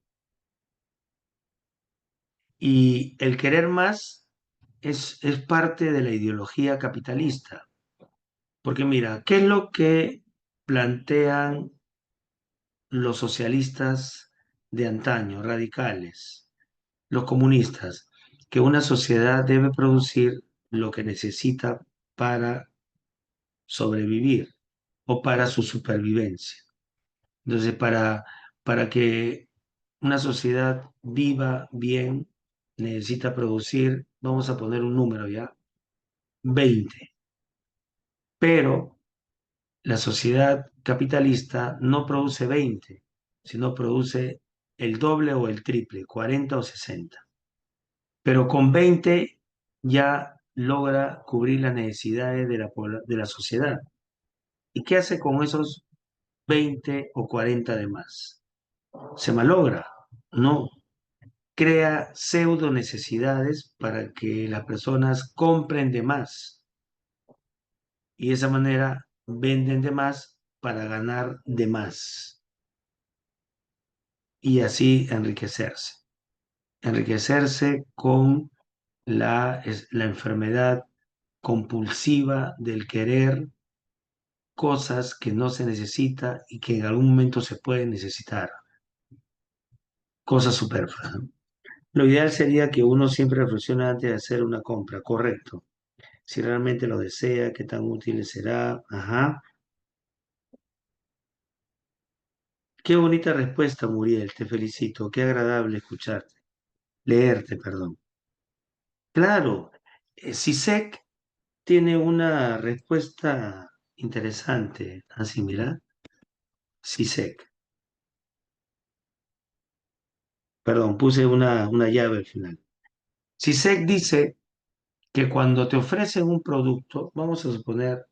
Y el querer más es parte de la ideología capitalista. Porque mira, ¿qué es lo que plantean los socialistas de antaño, radicales, los comunistas? Que una sociedad debe producir lo que necesita para sobrevivir o para su supervivencia. Entonces, para que una sociedad viva bien, necesita producir, vamos a poner un número ya, 20. Pero la sociedad capitalista no produce 20, sino produce el doble o el triple, 40 o 60. Pero con 20 ya logra cubrir las necesidades de la sociedad. ¿Y qué hace con esos 20 o 40 de más? ¿Se malogra? No. Crea pseudo necesidades para que las personas compren de más y de esa manera venden de más para ganar de más y así enriquecerse. Enriquecerse con la enfermedad compulsiva del querer cosas que no se necesita y que en algún momento se pueden necesitar, cosas superfluas, ¿no? Lo ideal sería que uno siempre reflexione antes de hacer una compra, correcto. Si realmente lo desea, qué tan útil será. Ajá. Qué bonita respuesta, Muriel, te felicito. Qué agradable escucharte. Leerte, perdón. Claro, Sisek tiene una respuesta interesante. Así, mira, Sisek. Perdón, puse una llave al final. Sisek dice que cuando te ofrecen un producto, vamos a suponer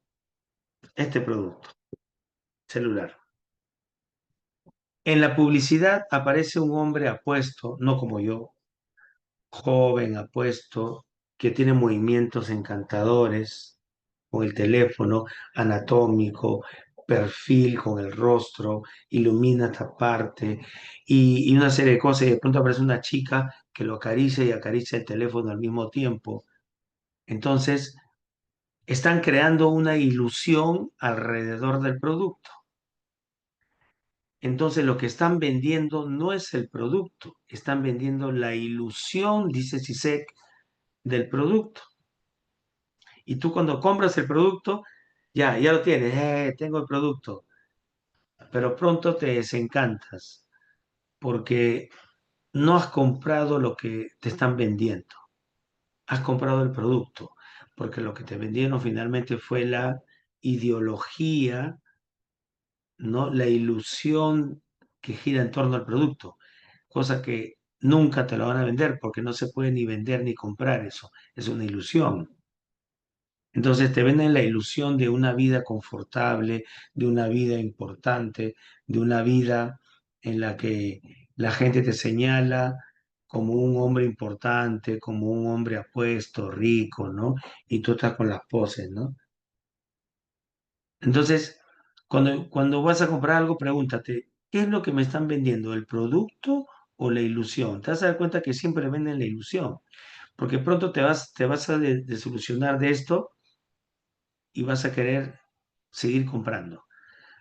este producto, celular. En la publicidad aparece un hombre apuesto, no como yo, joven, apuesto, que tiene movimientos encantadores con el teléfono, anatómico, perfil con el rostro, ilumina esta parte y una serie de cosas. Y de pronto aparece una chica que lo acaricia y acaricia el teléfono al mismo tiempo. Entonces, están creando una ilusión alrededor del producto. Entonces, lo que están vendiendo no es el producto, están vendiendo la ilusión, dice Sisek, del producto. Y tú cuando compras el producto, ya lo tienes, tengo el producto, pero pronto te desencantas porque no has comprado lo que te están vendiendo, has comprado el producto, porque lo que te vendieron finalmente fue la ideología, ¿no? La ilusión que gira en torno al producto, cosa que nunca te lo van a vender porque no se puede ni vender ni comprar eso, es una ilusión. Entonces te venden la ilusión de una vida confortable, de una vida importante, de una vida en la que la gente te señala como un hombre importante, como un hombre apuesto, rico, ¿no? Y tú estás con las poses, ¿no? Entonces, cuando vas a comprar algo, pregúntate, ¿qué es lo que me están vendiendo? ¿El producto o la ilusión? Te vas a dar cuenta que siempre venden la ilusión, porque pronto te vas a desilusionar de esto y vas a querer seguir comprando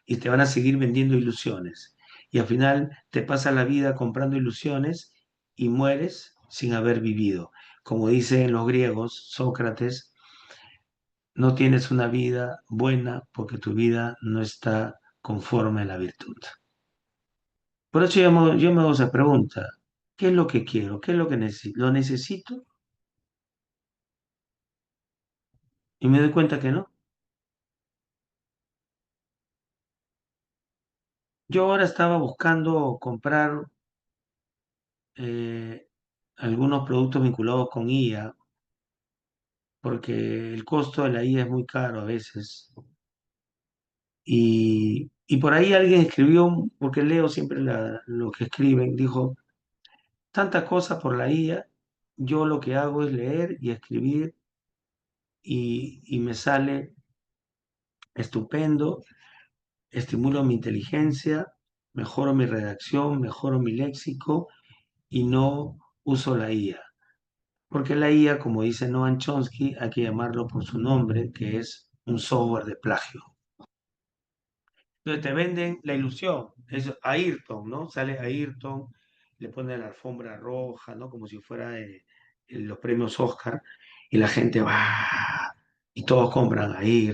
y te van a seguir vendiendo ilusiones. Y al final te pasa la vida comprando ilusiones y mueres sin haber vivido. Como dicen los griegos, Sócrates, no tienes una vida buena porque tu vida no está conforme a la virtud. Por eso yo me hago esa pregunta. ¿Qué es lo que quiero? ¿Qué es lo que necesito? ¿Lo necesito? Y me doy cuenta que no. Yo ahora estaba buscando comprar eh, algunos productos vinculados con IA, porque el costo de la IA es muy caro a veces. Y por ahí alguien escribió, porque leo siempre lo que escriben, dijo, tanta cosa por la IA, yo lo que hago es leer y escribir y me sale estupendo, estimulo mi inteligencia, mejoro mi redacción, mejoro mi léxico y no uso la IA. Porque la IA, como dice Noam Chomsky, hay que llamarlo por su nombre, que es un software de plagio. Entonces te venden la ilusión. Es Ayrton, ¿no? Sale Ayrton, le ponen la alfombra roja, ¿no? Como si fuera los premios Oscar, y la gente va y todos compran ahí.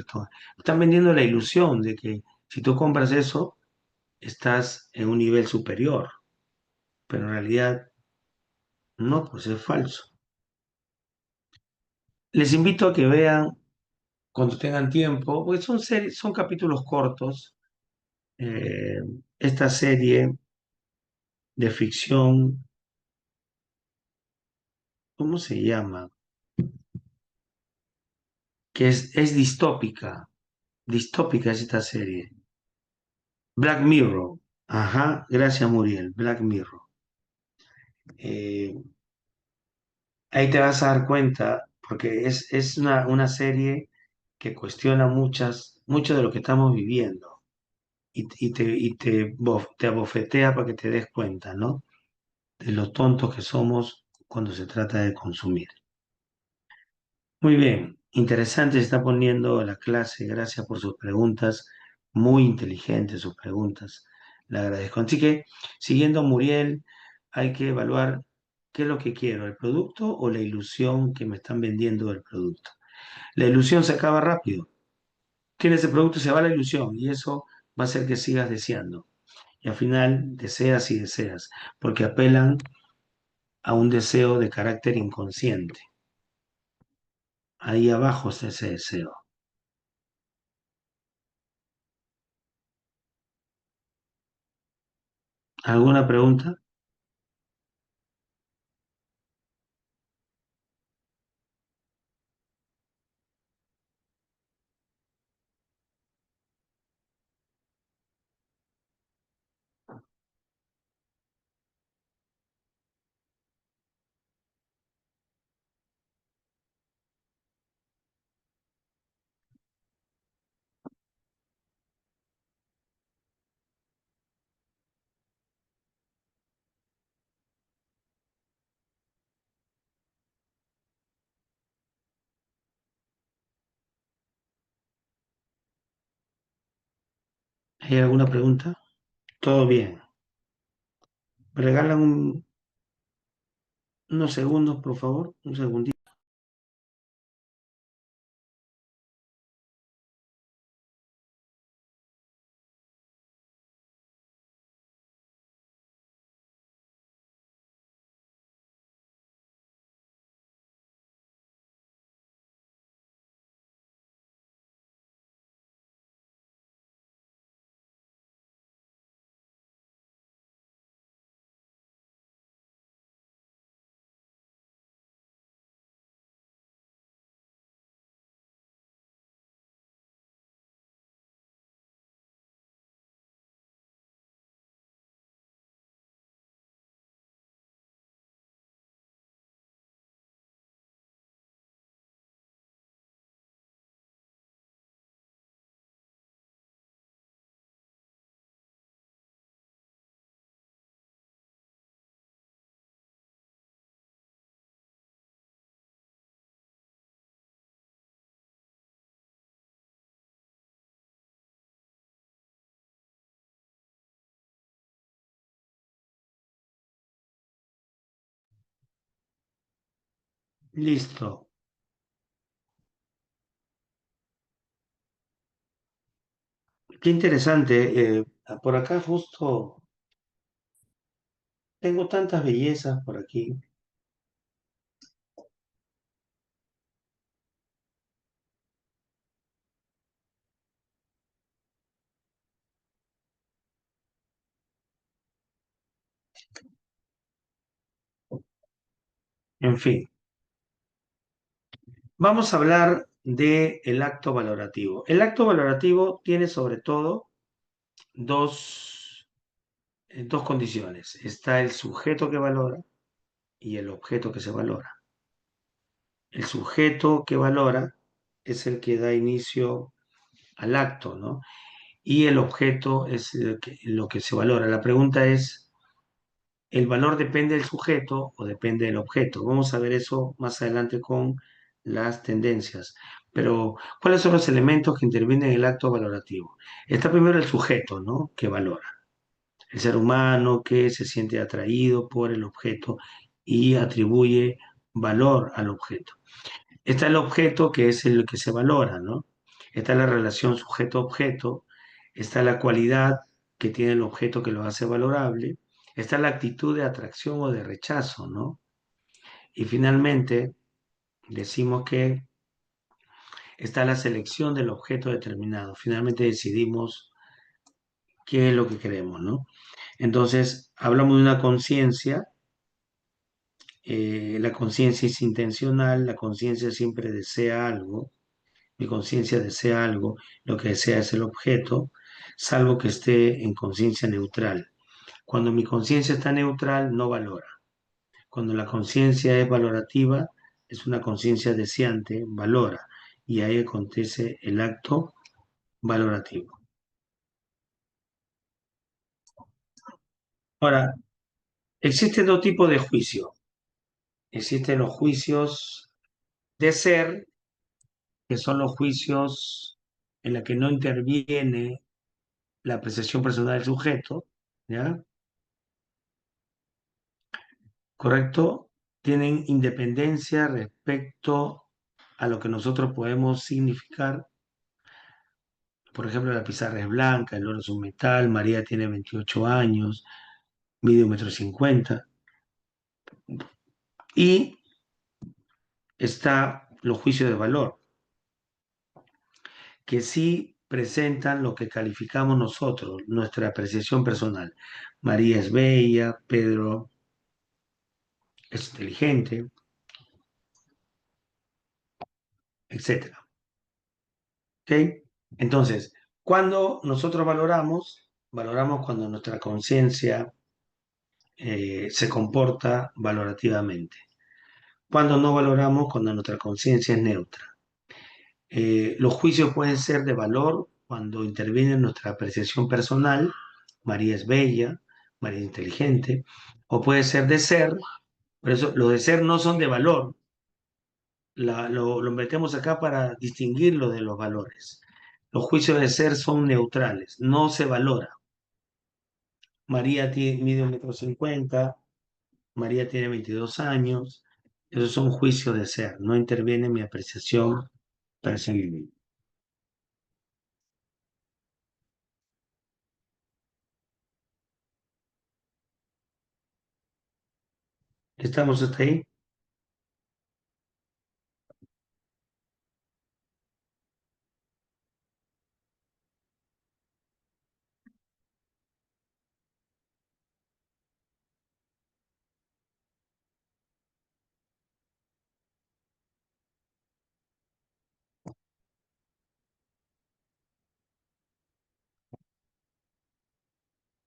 Están vendiendo la ilusión de que si tú compras eso, estás en un nivel superior, pero en realidad no, pues es falso. Les invito a que vean cuando tengan tiempo, porque son series, son capítulos cortos. eh, Esta serie de ficción, ¿cómo se llama? Que es distópica. Distópica es esta serie. Black Mirror. Ajá, gracias Muriel. Black Mirror. Eh, Ahí te vas a dar cuenta, porque es una serie que cuestiona mucho de lo que estamos viviendo te abofetea para que te des cuenta, ¿no? De lo tontos que somos cuando se trata de consumir. Muy bien, interesante se está poniendo la clase, gracias por sus preguntas, muy inteligentes sus preguntas, le agradezco. Así que, siguiendo a Muriel, hay que evaluar qué es lo que quiero, el producto o la ilusión que me están vendiendo del producto. La ilusión se acaba rápido, tienes el producto y se va la ilusión y eso va a hacer que sigas deseando. Y al final deseas y deseas, porque apelan a un deseo de carácter inconsciente. Ahí abajo está ese deseo. ¿Alguna pregunta? ¿Hay alguna pregunta? Todo bien. ¿Me regalan unos segundos, por favor? Un segundito. Listo. Qué interesante. Por acá justo tengo tantas bellezas por aquí. En fin, vamos a hablar del acto valorativo. El acto valorativo tiene sobre todo dos condiciones. Está el sujeto que valora y el objeto que se valora. El sujeto que valora es el que da inicio al acto, ¿no? Y el objeto es lo que se valora. La pregunta es, ¿el valor depende del sujeto o depende del objeto? Vamos a ver eso más adelante con las tendencias. Pero, ¿cuáles son los elementos que intervienen en el acto valorativo? Está primero el sujeto, ¿no? Que valora. El ser humano que se siente atraído por el objeto y atribuye valor al objeto. Está el objeto que es el que se valora, ¿no? Está la relación sujeto-objeto, está la cualidad que tiene el objeto que lo hace valorable, está la actitud de atracción o de rechazo, ¿no? Y finalmente decimos que está la selección del objeto determinado. Finalmente decidimos qué es lo que queremos, ¿no? Entonces, hablamos de una conciencia. La conciencia es intencional, la conciencia siempre desea algo, mi conciencia desea algo, lo que desea es el objeto, salvo que esté en conciencia neutral. Cuando mi conciencia está neutral, no valora. Cuando la conciencia es valorativa, es una conciencia deseante, valora, y ahí acontece el acto valorativo. Ahora, existen dos tipos de juicio. Existen los juicios de ser, que son los juicios en los que no interviene la apreciación personal del sujeto, ¿ya? ¿Correcto? Tienen independencia respecto a lo que nosotros podemos significar. Por ejemplo, la pizarra es blanca, el oro es un metal, María tiene 28 años, mide 1,50 m. Y está los juicios de valor, que sí presentan lo que calificamos nosotros, nuestra apreciación personal. María es bella, Pedro es inteligente, etcétera. ¿Ok? Entonces, cuando nosotros valoramos cuando nuestra conciencia se comporta valorativamente. Cuando no valoramos, cuando nuestra conciencia es neutra. Los juicios pueden ser de valor cuando interviene nuestra apreciación personal. María es bella, María es inteligente, o puede ser de ser, pero eso, los de ser no son de valor. Lo metemos acá para distinguirlo de los valores. Los juicios de ser son neutrales, no se valora. María mide 1,50 m, María tiene 22 años. Esos son juicios de ser, no interviene mi apreciación personal. ¿Estamos hasta ahí?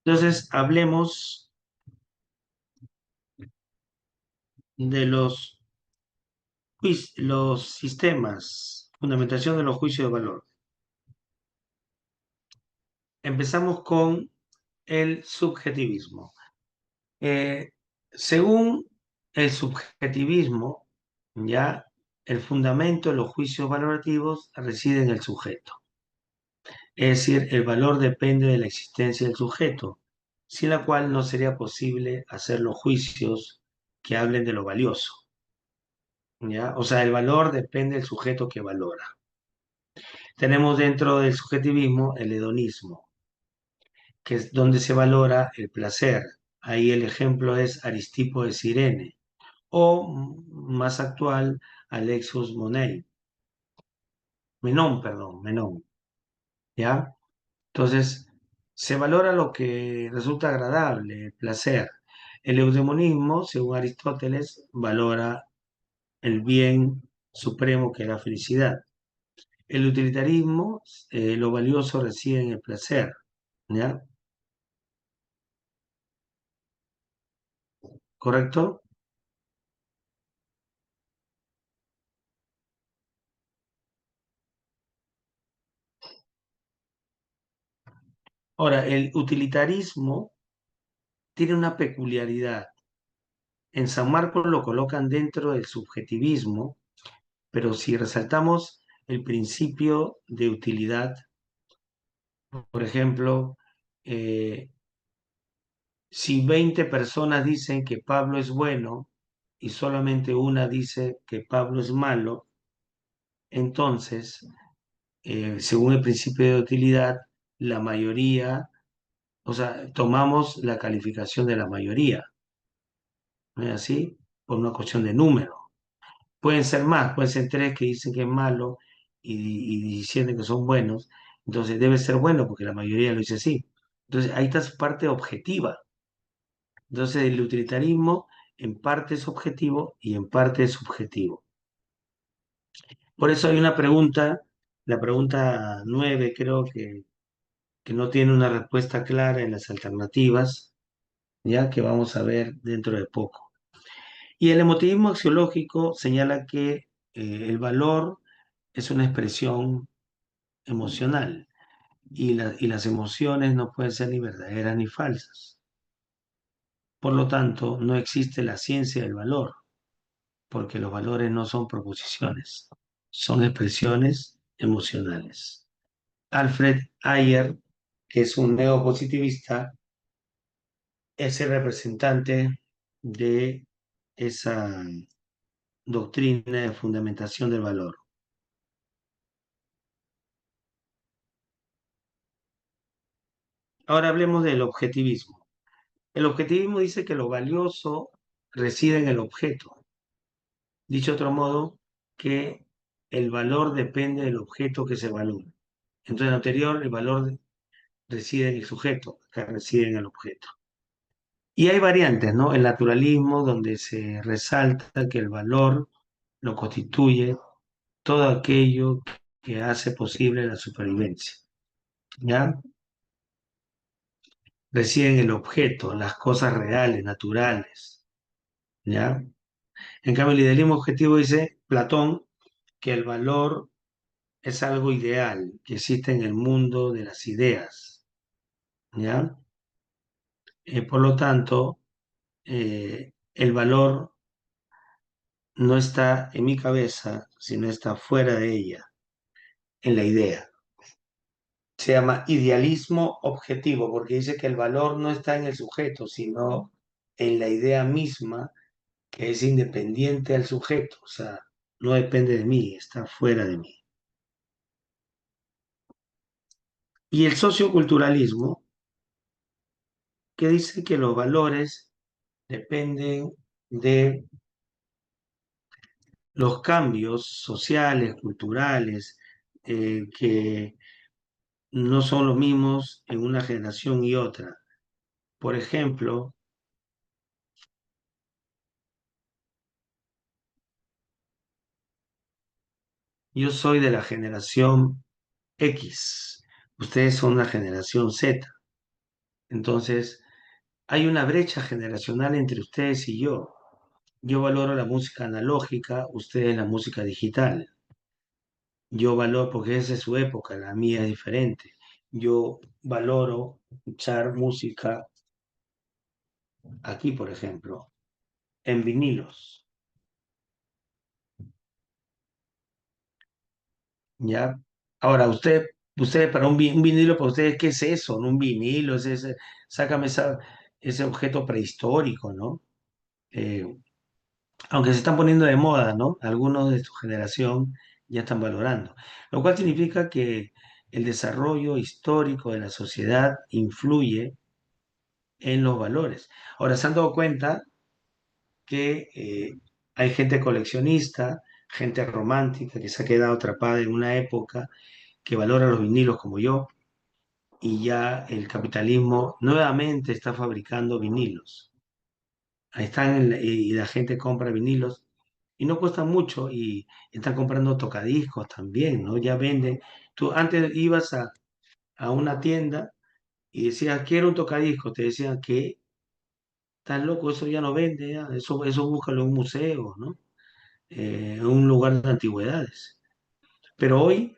Entonces, hablemos de los sistemas, fundamentación de los juicios de valor. Empezamos con el subjetivismo. Eh, Según el subjetivismo, ya el fundamento de los juicios valorativos reside en el sujeto. Es decir, el valor depende de la existencia del sujeto, sin la cual no sería posible hacer los juicios que hablen de lo valioso, ¿ya? O sea, el valor depende del sujeto que valora. Tenemos dentro del subjetivismo el hedonismo, que es donde se valora el placer. Ahí el ejemplo es Aristipo de Cirene, o más actual, Alexis Menón, perdón, Menón, ¿ya? Entonces, se valora lo que resulta agradable, el placer. El eudemonismo, según Aristóteles, valora el bien supremo que es la felicidad. El utilitarismo, lo valioso reside en el placer, ¿ya? ¿Correcto? Ahora, el utilitarismo tiene una peculiaridad. En San Marcos lo colocan dentro del subjetivismo, pero si resaltamos el principio de utilidad, por ejemplo, eh, si 20 personas dicen que Pablo es bueno y solamente una dice que Pablo es malo, Entonces, según el principio de utilidad, la mayoría, o sea, tomamos la calificación de la mayoría, ¿no es así? Por una cuestión de número. Pueden ser más, pueden ser tres que dicen que es malo y diciendo que son buenos, entonces debe ser bueno porque la mayoría lo dice así. Entonces, ahí está su parte objetiva. Entonces, el utilitarismo en parte es objetivo y en parte es subjetivo. Por eso hay una pregunta, la pregunta 9 creo que no tiene una respuesta clara en las alternativas, ya que vamos a ver dentro de poco. Y el emotivismo axiológico señala que el valor es una expresión emocional y las emociones no pueden ser ni verdaderas ni falsas. Por lo tanto, no existe la ciencia del valor, porque los valores no son proposiciones, son expresiones emocionales. Alfred Ayer, que es un neopositivista, es el representante de esa doctrina de fundamentación del valor. Ahora hablemos del objetivismo. El objetivismo dice que lo valioso reside en el objeto. Dicho de otro modo, que el valor depende del objeto que se valora. Entonces, en lo anterior, el valor reside en el sujeto, acá reside en el objeto. Y hay variantes, ¿no? El naturalismo, donde se resalta que el valor lo constituye todo aquello que hace posible la supervivencia, ¿ya? Reside en el objeto, las cosas reales, naturales, ¿ya? En cambio, el idealismo objetivo dice Platón que el valor es algo ideal que existe en el mundo de las ideas, ¿ya? Por lo tanto, el valor no está en mi cabeza, sino está fuera de ella, en la idea. Se llama idealismo objetivo porque dice que el valor no está en el sujeto, sino en la idea misma que es independiente al sujeto, o sea, no depende de mí, está fuera de mí. Y el socioculturalismo, que dice que los valores dependen de los cambios sociales, culturales, que no son los mismos en una generación y otra. Por ejemplo, yo soy de la generación X, ustedes son una generación Z. Entonces, hay una brecha generacional entre ustedes y yo. Yo valoro la música analógica, ustedes la música digital. Yo valoro, porque esa es su época, la mía es diferente. Yo valoro escuchar música aquí, por ejemplo, en vinilos, ¿ya? Ahora, usted para un vinilo, para ustedes, ¿qué es eso? ¿No? Un vinilo, sácame ese objeto prehistórico, ¿no? Eh, Aunque se están poniendo de moda, ¿no? Algunos de su generación ya están valorando, lo cual significa que el desarrollo histórico de la sociedad influye en los valores. Ahora, se han dado cuenta que hay gente coleccionista, gente romántica que se ha quedado atrapada en una época que valora los vinilos como yo, y ya el capitalismo nuevamente está fabricando vinilos. Ahí están y la gente compra vinilos y no cuestan mucho y están comprando tocadiscos también, ¿no? Ya venden. Tú antes ibas a una tienda y decías, quiero un tocadisco, te decían que estás loco, eso ya no vende, ya. Eso búscalo en un museo, ¿no? En un lugar de antigüedades. Pero hoy,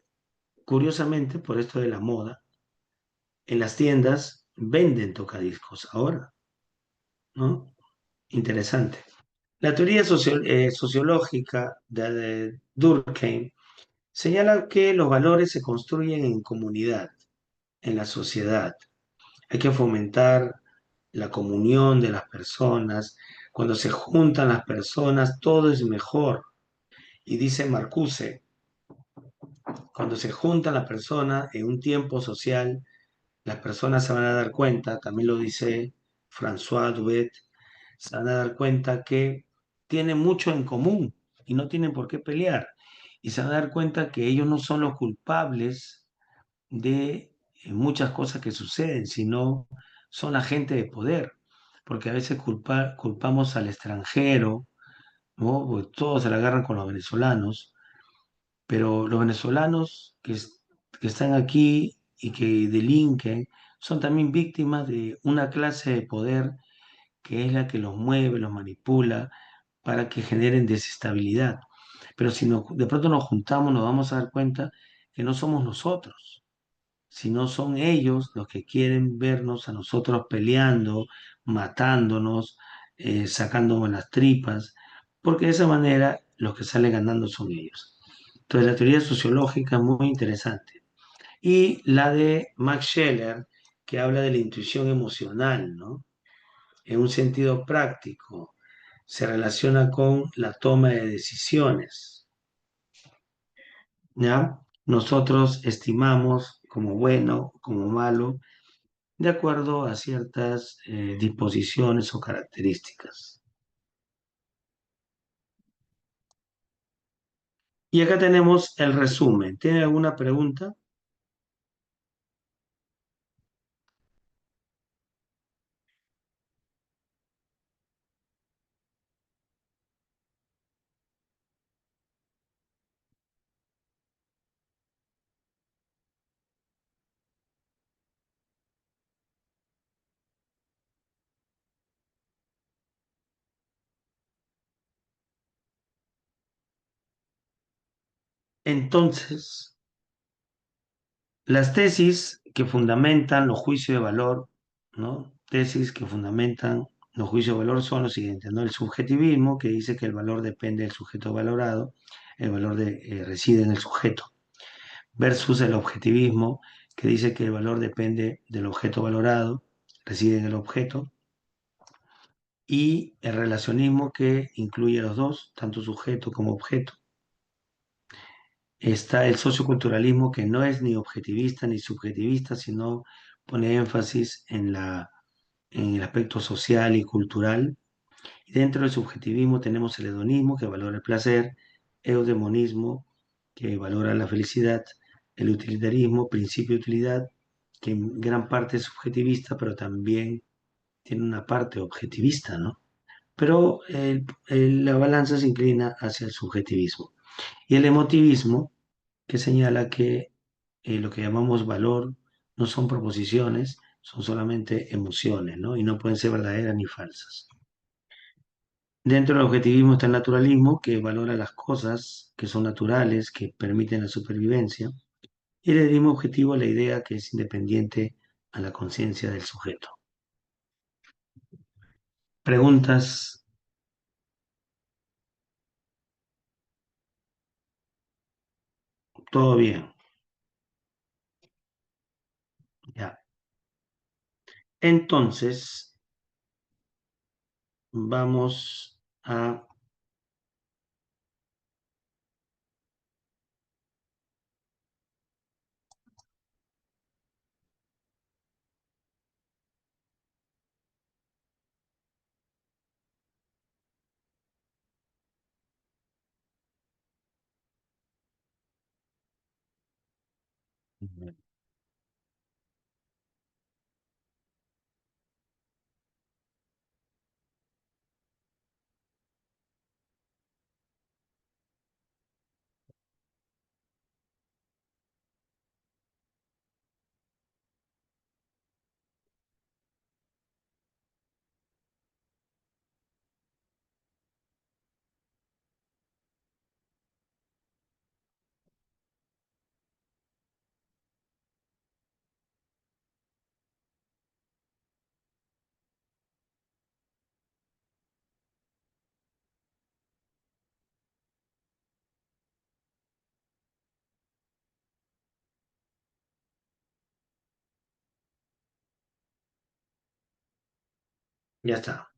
curiosamente, por esto de la moda, en las tiendas venden tocadiscos ahora, ¿no? Interesante. La teoría sociológica de Durkheim señala que los valores se construyen en comunidad, en la sociedad. Hay que fomentar la comunión de las personas. Cuando se juntan las personas, todo es mejor. Y dice Marcuse Cuando se juntan las personas en un tiempo social, las personas se van a dar cuenta, también lo dice François Dubet, se van a dar cuenta que tienen mucho en común y no tienen por qué pelear. Y se van a dar cuenta que ellos no son los culpables de muchas cosas que suceden, sino son agentes de poder. Porque a veces culpamos al extranjero, ¿no? Porque todos se la agarran con los venezolanos, pero los venezolanos que están aquí y que delinquen son también víctimas de una clase de poder que es la que los mueve, los manipula para que generen desestabilidad. Pero si de pronto nos juntamos, nos vamos a dar cuenta que no somos nosotros, sino son ellos los que quieren vernos a nosotros peleando, matándonos, sacándonos las tripas, porque de esa manera los que salen ganando son ellos. Entonces la teoría sociológica es muy interesante. Y la de Max Scheler, que habla de la intuición emocional, ¿no? En un sentido práctico, se relaciona con la toma de decisiones, ¿ya? Nosotros estimamos como bueno, como malo, de acuerdo a ciertas disposiciones o características. Y acá tenemos el resumen. ¿Tiene alguna pregunta? Entonces, las tesis que fundamentan los juicios de valor, ¿no? Tesis que fundamentan los juicios de valor son los siguientes, ¿no? El subjetivismo, que dice que el valor depende del sujeto valorado, el valor reside en el sujeto, versus el objetivismo, que dice que el valor depende del objeto valorado, reside en el objeto, y el relacionismo, que incluye a los dos, tanto sujeto como objeto. Está el socioculturalismo, que no es ni objetivista ni subjetivista, sino pone énfasis en el aspecto social y cultural. Y dentro del subjetivismo tenemos el hedonismo, que valora el placer, eudemonismo, que valora la felicidad, el utilitarismo, principio de utilidad, que en gran parte es subjetivista, pero también tiene una parte objetivista, ¿no? Pero la balanza se inclina hacia el subjetivismo. Y el emotivismo, que señala que lo que llamamos valor no son proposiciones, son solamente emociones, ¿no? Y no pueden ser verdaderas ni falsas. Dentro del objetivismo está el naturalismo, que valora las cosas que son naturales, que permiten la supervivencia. Y el idealismo objetivo, la idea que es independiente a la conciencia del sujeto. Preguntas, todo bien, ya. Entonces, vamos a... Ya está.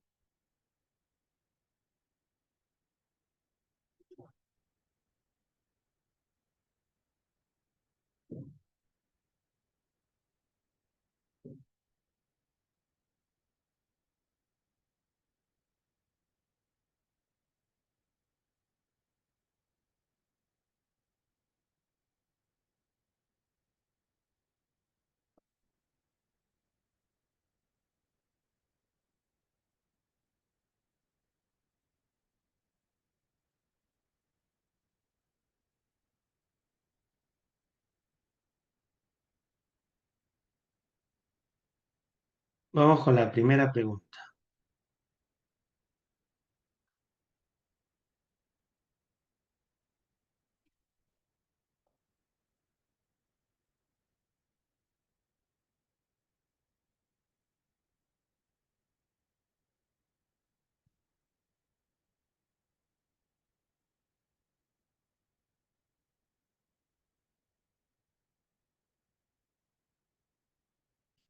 Vamos con la primera pregunta.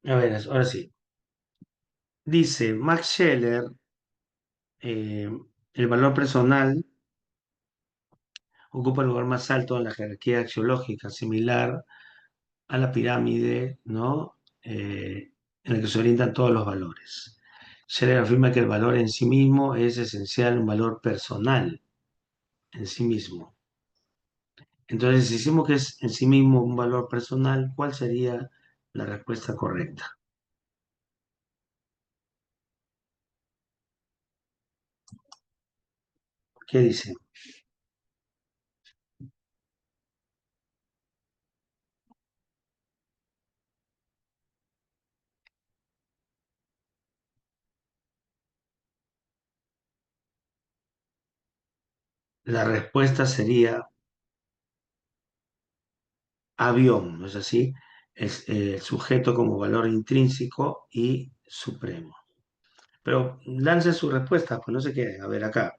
A ver, ahora sí. Dice Max Scheler, eh, el valor personal ocupa el lugar más alto en la jerarquía axiológica, similar a la pirámide, ¿no? En la que se orientan todos los valores. Scheler afirma que el valor en sí mismo es esencial, un valor personal en sí mismo. Entonces, si decimos que es en sí mismo un valor personal, ¿cuál sería la respuesta correcta? ¿Qué dice? La respuesta sería avión, ¿no es así? Es el sujeto como valor intrínseco y supremo. Pero lance su respuesta, pues no sé qué. A ver acá.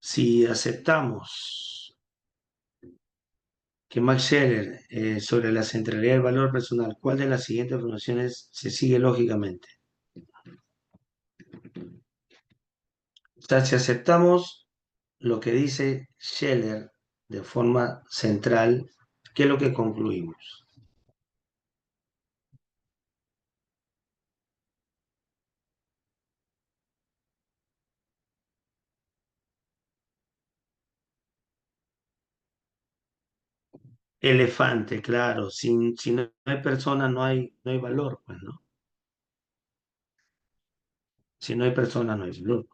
Si aceptamos que Max Scheler sobre la centralidad del valor personal, ¿cuál de las siguientes afirmaciones se sigue lógicamente? O sea, si aceptamos lo que dice Scheler de forma central, ¿qué es lo que concluimos? Elefante, claro. Si no hay persona, no hay valor, pues, ¿no? Si no hay persona, no hay valor.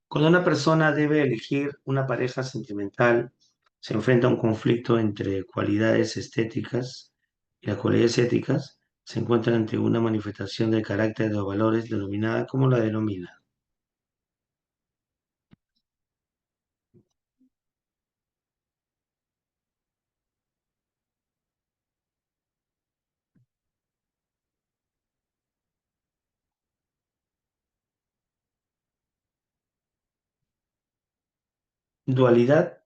Cuando una persona debe elegir una pareja sentimental, se enfrenta a un conflicto entre cualidades estéticas y las cualidades éticas, se encuentra ante una manifestación del carácter de los valores denominada como la denomina. Dualidad,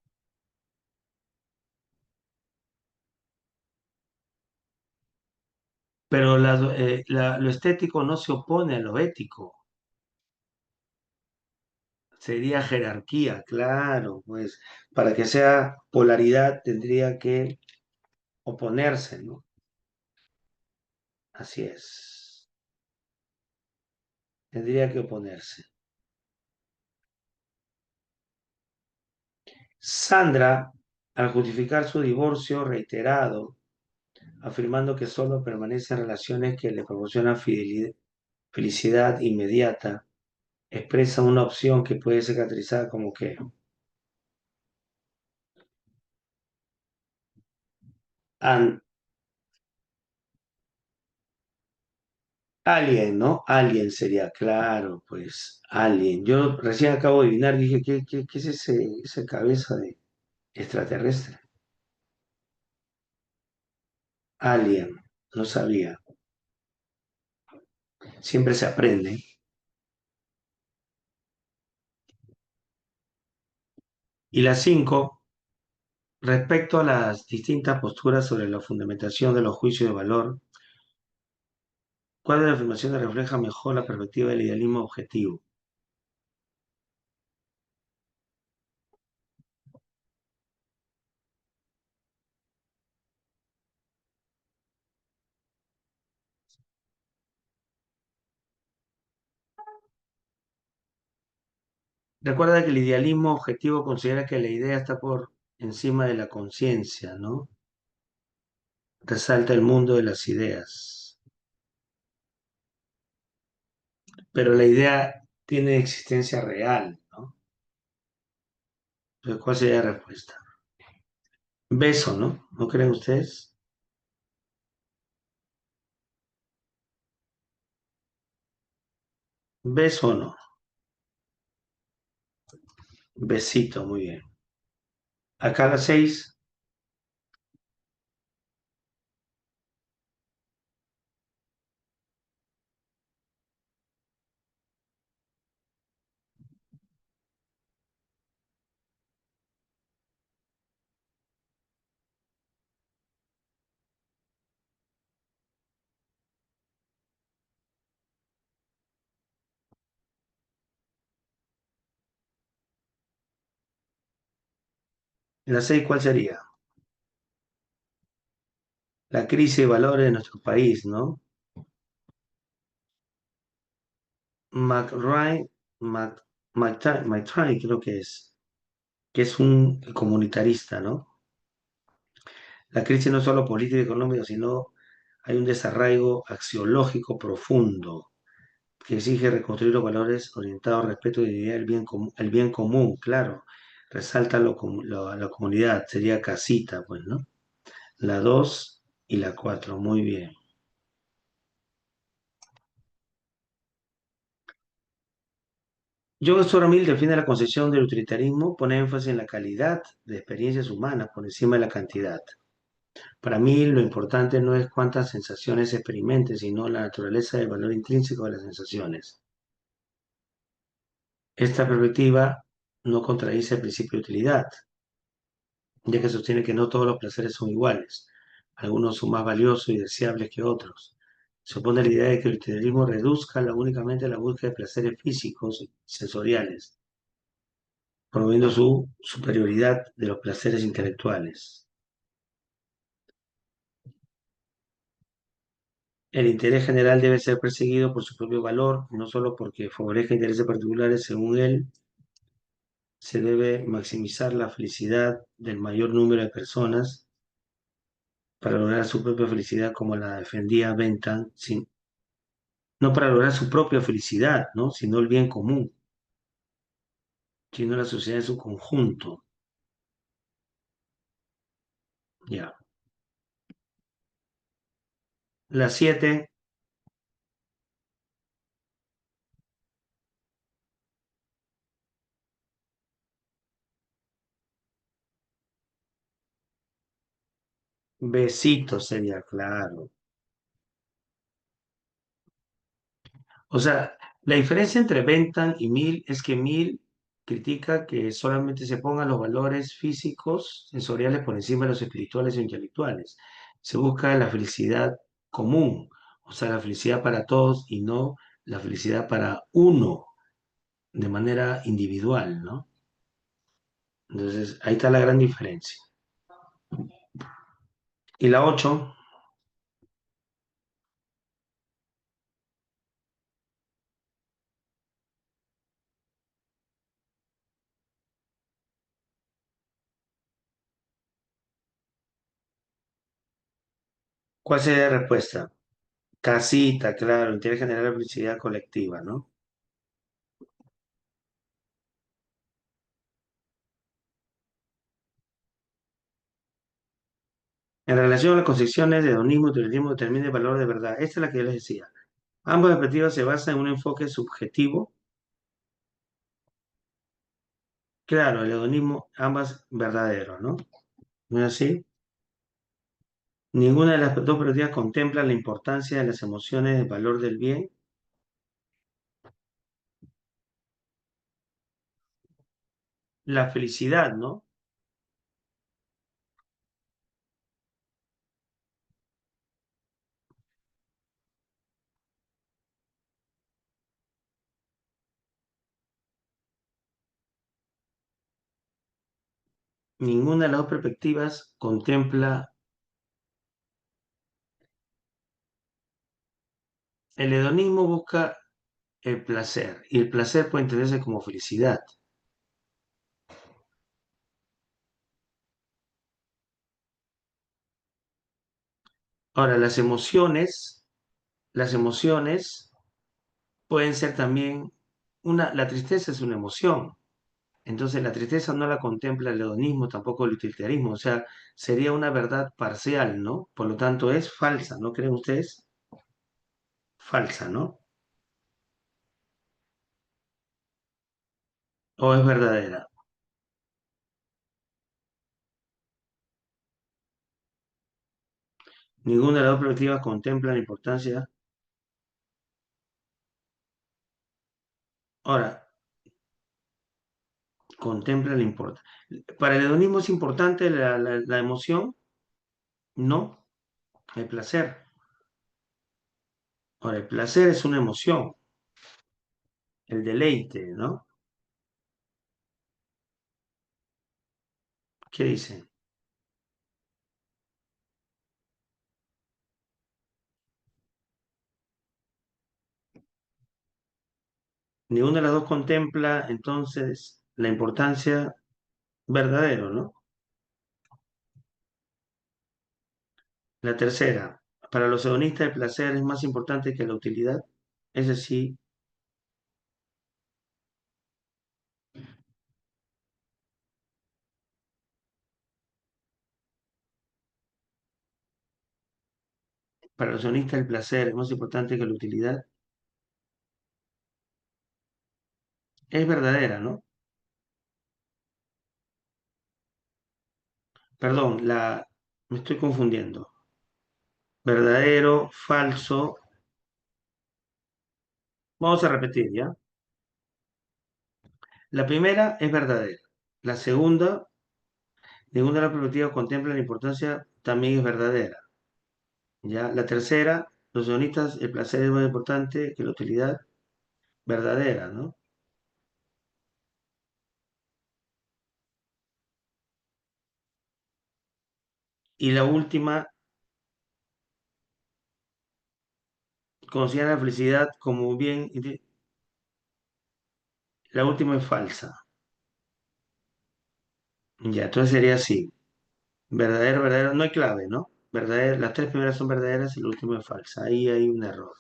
pero lo estético no se opone a lo ético. Sería jerarquía, claro, pues para que sea polaridad tendría que oponerse, ¿no? Así es, tendría que oponerse. Sandra, al justificar su divorcio reiterado, afirmando que solo permanecen relaciones que le proporcionan felicidad inmediata, expresa una opción que puede ser caracterizada como que an- alien, ¿no? Alien sería, claro, pues alien. Yo recién acabo de adivinar, dije, ¿qué es esa cabeza de extraterrestre? Alien, no sabía. Siempre se aprende. Y las cinco, respecto a las distintas posturas sobre la fundamentación de los juicios de valor, ¿cuál de las afirmaciones refleja mejor la perspectiva del idealismo objetivo? Recuerda que el idealismo objetivo considera que la idea está por encima de la conciencia, ¿no? Resalta el mundo de las ideas. Pero la idea tiene existencia real, ¿no? Entonces, ¿cuál sería la respuesta? Beso, ¿no? ¿No creen ustedes? ¿Ves o no? Besito, muy bien. Acá a las 6, en las 6, ¿cuál sería? La crisis de valores de nuestro país, ¿no? McRae, Mc, McTry, creo que es un comunitarista, ¿no? La crisis no es solo política y económica, sino hay un desarraigo axiológico profundo que exige reconstruir los valores orientados al respeto y dignidad del el bien común, claro. Resalta la comunidad, sería casita, pues, ¿no? La 2 y la 4, muy bien. John Stuart Mill define la concepción del utilitarismo, pone énfasis en la calidad de experiencias humanas por encima de la cantidad. Para mí lo importante no es cuántas sensaciones experimentes, sino la naturaleza del valor intrínseco de las sensaciones. Esta perspectiva no contradice el principio de utilidad, ya que sostiene que no todos los placeres son iguales. Algunos son más valiosos y deseables que otros. Se opone a la idea de que el utilitarismo reduzca únicamente a la búsqueda de placeres físicos y sensoriales, promoviendo su superioridad de los placeres intelectuales. El interés general debe ser perseguido por su propio valor, no solo porque favorezca intereses particulares. Según él, se debe maximizar la felicidad del mayor número de personas para lograr su propia felicidad, como la defendía Bentham, no para lograr su propia felicidad, ¿no? Sino el bien común, sino la sociedad en su conjunto. Ya. La 7, besito sería claro. O sea, la diferencia entre Bentham y Mill es que Mill critica que solamente se pongan los valores físicos, sensoriales por encima de los espirituales e intelectuales. Se busca la felicidad común, o sea, la felicidad para todos y no la felicidad para uno de manera individual, ¿no? Entonces, ahí está la gran diferencia. Y la 8, ¿cuál sería la respuesta? Casita, claro, interés generar la felicidad colectiva, ¿no? En relación a las concepciones de hedonismo y utilitarismo, determina el valor de verdad. Esta es la que yo les decía. Ambas perspectivas se basan en un enfoque subjetivo. Claro, el hedonismo, ambas verdaderos, ¿no? ¿No es así? Ninguna de las dos perspectivas contempla la importancia de las emociones, el valor del bien, la felicidad, ¿no? Ninguna de las dos perspectivas contempla. El hedonismo busca el placer y el placer puede entenderse como felicidad. Ahora, las emociones pueden ser también la tristeza es una emoción. Entonces, la tristeza no la contempla el hedonismo, tampoco el utilitarismo. O sea, sería una verdad parcial, ¿no? Por lo tanto, es falsa, ¿no creen ustedes? Falsa, ¿no? o es verdadera. Ninguna de las dos perspectivas contempla la importancia. Ahora, contempla la importancia. Para el hedonismo es importante la emoción, no, el placer. Ahora, el placer es una emoción, el deleite, ¿no? ¿Qué dicen? Ninguna de las dos contempla entonces la importancia verdadero, ¿no? La tercera, para los hedonistas el placer es más importante que la utilidad. Es decir, para los hedonistas el placer es más importante que la utilidad. Es verdadera, ¿no? Perdón, me estoy confundiendo. Verdadero, falso. Vamos a repetir, ¿ya? La primera es verdadera. La segunda, ninguna de las perspectivas contempla la importancia, también es verdadera. ¿Ya? La tercera, los hedonistas, el placer es más importante que la utilidad, verdadera, ¿no? Y la última, considera la felicidad como un bien, la última es falsa. Ya, entonces sería así. Verdadero, verdadero, no hay clave, ¿no? Verdadero, las tres primeras son verdaderas y la última es falsa. Ahí hay un error.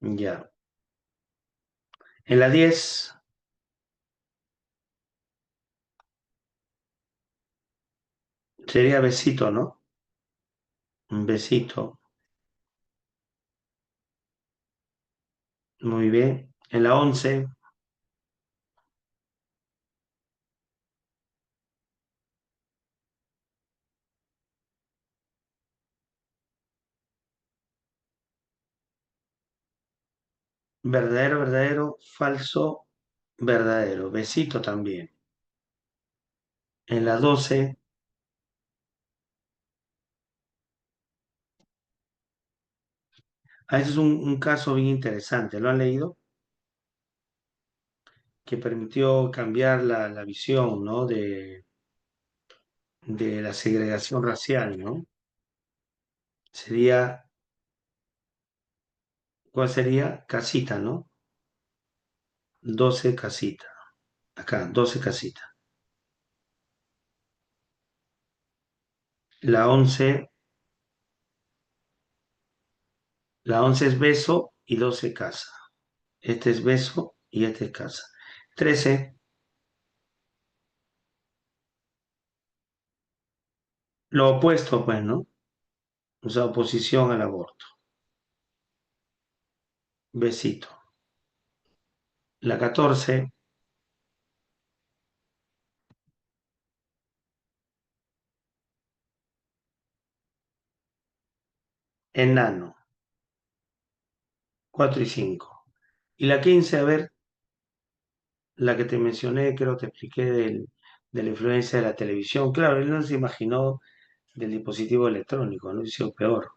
Ya. En la 10 sería besito, ¿no? Un besito. Muy bien. En la 11 verdadero, verdadero, falso, verdadero. Besito también. En la 12 ese es un caso bien interesante. ¿Lo han leído? Que permitió cambiar la visión, ¿no? De la segregación racial, ¿no? Sería, ¿cuál sería? Casita, ¿no? 12 casita. Acá, 12 casita. La 11 la 11 es beso y 12 casa. Este es beso y este es casa. 13 lo opuesto, pues, ¿no? O sea, oposición al aborto. Besito. La 14 enano. 4 y 5. Y la 15 a ver, la que te mencioné, creo que te expliqué de la influencia de la televisión. Claro, él no se imaginó del dispositivo electrónico, ¿no? Hizo peor.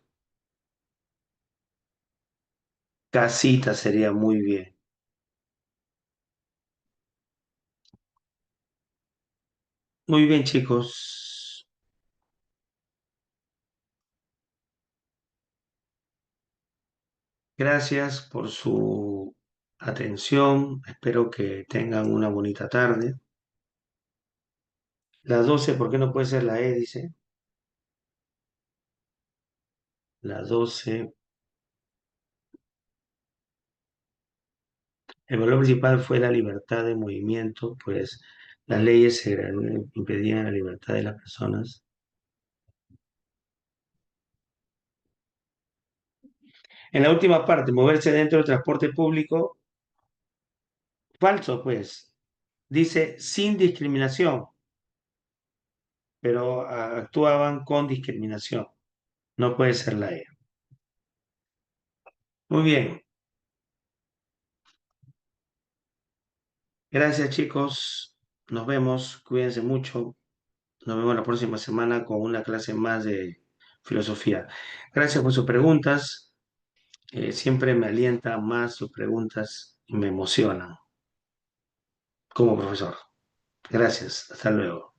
Casita sería muy bien. Muy bien, chicos. Gracias por su atención. Espero que tengan una bonita tarde. Las 12, ¿por qué no puede ser la E? Dice. Las 12. El valor principal fue la libertad de movimiento, pues las leyes impedían la libertad de las personas. En la última parte, moverse dentro del transporte público, falso, pues. Dice sin discriminación, pero actuaban con discriminación. No puede ser la E. Muy bien. Gracias, chicos. Nos vemos. Cuídense mucho. Nos vemos la próxima semana con una clase más de filosofía. Gracias por sus preguntas. Siempre me alienta más sus preguntas y me emocionan como profesor. Gracias. Hasta luego.